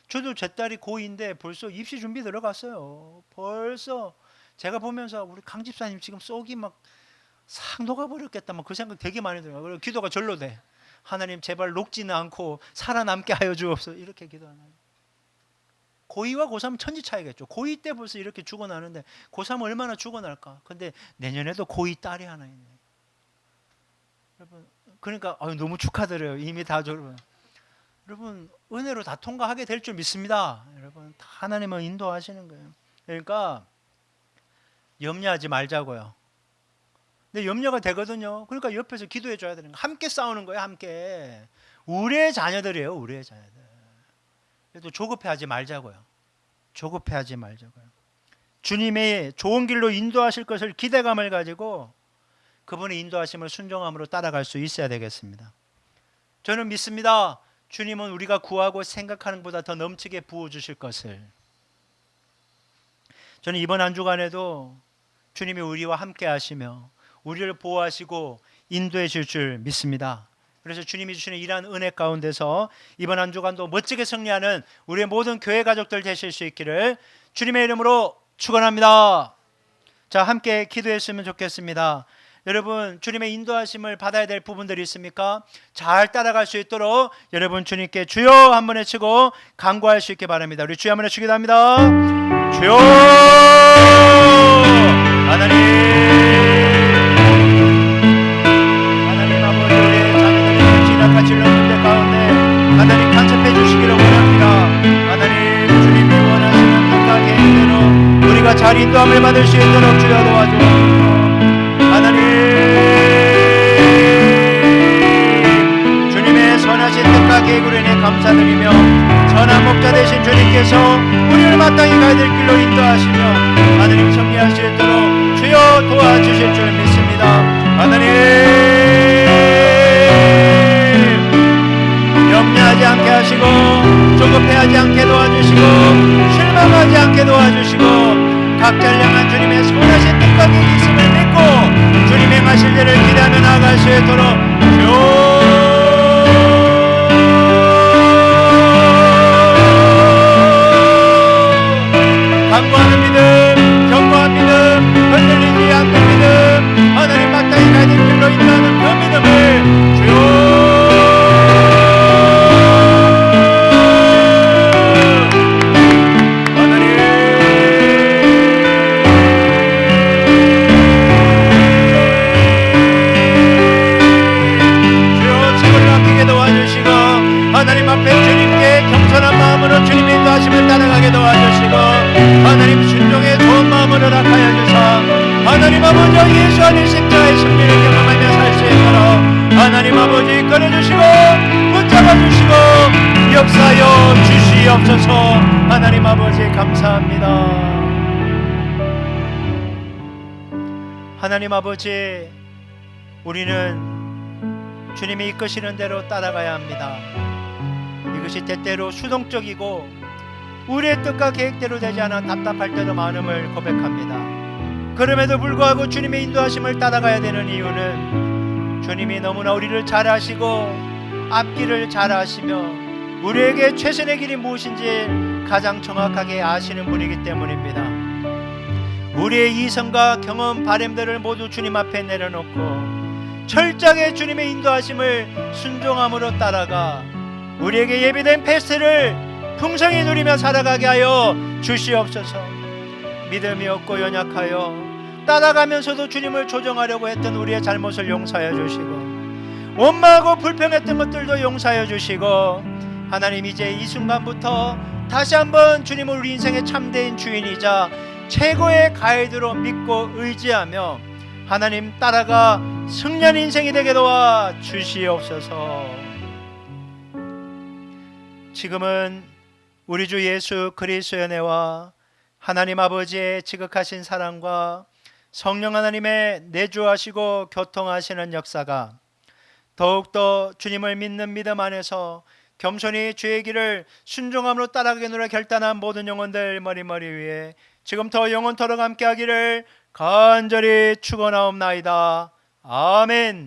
저도 제 딸이 고2인데 벌써 입시 준비 들어갔어요. 벌써 제가 보면서 우리 강 집사님 지금 속이 막 싹 녹아버렸겠다, 막 그 생각 되게 많이 들어요. 그리고 기도가 절로 돼. 하나님 제발 녹지는 않고 살아남게 하여 주옵소서, 이렇게 기도하나요. 고2와 고3은 천지 차이겠죠. 고2 때 벌써 이렇게 죽어나는데 고3은 얼마나 죽어날까. 근데 내년에도 고2 딸이 하나 있네. 여러분, 그러니까 너무 축하드려요. 이미 다 졸업. 여러분, 은혜로 다 통과하게 될 줄 믿습니다. 여러분, 다 하나님은 인도하시는 거예요. 그러니까 염려하지 말자고요. 근데 염려가 되거든요. 그러니까 옆에서 기도해 줘야 되는 거예요. 함께 싸우는 거예요. 함께. 우리의 자녀들이에요. 우리의 자녀들. 그래도 조급해하지 말자고요. 조급해하지 말자고요. 주님의 좋은 길로 인도하실 것을 기대감을 가지고 그분의 인도하심을 순종함으로 따라갈 수 있어야 되겠습니다. 저는 믿습니다. 주님은 우리가 구하고 생각하는 것보다 더 넘치게 부어주실 것을. 저는 이번 한 주간에도 주님이 우리와 함께 하시며 우리를 보호하시고 인도해 줄 줄 믿습니다. 그래서 주님이 주시는 이러한 은혜 가운데서 이번 한 주간도 멋지게 승리하는 우리의 모든 교회 가족들 되실 수 있기를 주님의 이름으로 축원합니다. 자, 함께 기도했으면 좋겠습니다. 여러분 주님의 인도하심을 받아야 될 부분들이 있습니까? 잘 따라갈 수 있도록 여러분 주님께 주여 한번 외치고 간구할 수 있게 바랍니다. 우리 주여 한번 외치기도 합니다. 주여 하나님 아버지, 우리의 자녀들이 지나가 질러 문제 가운데 하나님 간섭해 주시기를 원합니다. 하나님 주님이 원하시는 뜻과 계획대로 우리가 잘 인도함을 받을 수 있도록 주여 도와주옵소서. 하나님 주님의 선하신 뜻과 계획으로 인해 감사드리며 선한 목자 되신 주님께서 우리를 마땅히 가야 될 길로 인도하시며 하나님 승리할 수 있도록 주여 도와주실 줄 믿습니다. 하나님 염려하지 않게 하시고 조급해하지 않게 도와주시고 실망하지 않게 도와주시고 각자를 향한 주님의 선하신 뜻과 계획이 있음을 믿고 주님 행하실 일을 기대하며 나아갈 수 있도록 간구하는 믿음, 견고한 믿음, 흔들리지 않는 믿음, 하나님 마땅히 가야 될 길로 인도하는 그 믿음을 주여 하나님 앞에 주님께 겸손한 마음으로 주님의 인도하심을 따라가게 도와주시고 하나님 순종의 좋은 마음으로 허락하여 주사 하나님 아버지 예수 안의 십자가의 승리를 경험하며 살 수 있도록 하나님 아버지 이끌어주시고 붙잡아주시고 역사하여 주시옵소서. 하나님 아버지 감사합니다. 하나님 아버지 우리는 주님이 이끄시는 대로 따라가야 합니다. 이것이 때때로 수동적이고 우리의 뜻과 계획대로 되지 않아 답답할 때도 많음을 고백합니다. 그럼에도 불구하고 주님의 인도하심을 따라가야 되는 이유는 주님이 너무나 우리를 잘 아시고 앞길을 잘 아시며 우리에게 최선의 길이 무엇인지 가장 정확하게 아시는 분이기 때문입니다. 우리의 이성과 경험, 바램들을 모두 주님 앞에 내려놓고 철저하게 주님의 인도하심을 순종함으로 따라가 우리에게 예비된 페스트를 풍성히 누리며 살아가게 하여 주시옵소서. 믿음이 없고 연약하여 따라가면서도 주님을 조정하려고 했던 우리의 잘못을 용서하여 주시고 원망하고 불평했던 것들도 용서하여 주시고 하나님 이제 이 순간부터 다시 한번 주님을 우리 인생의 참된 주인이자 최고의 가이드로 믿고 의지하며 하나님 따라가 승리한 인생이 되게 도와 주시옵소서. 지금은 우리 주 예수 그리스도의 은혜와 하나님 아버지의 지극하신 사랑과 성령 하나님의 내주하시고 교통하시는 역사가 더욱더 주님을 믿는 믿음 안에서 겸손히 주의 길을 순종함으로 따라가게 노래 결단한 모든 영혼들 머리 위에 지금부터 영원토록 함께 하기를 간절히 축원하옵나이다. 아멘.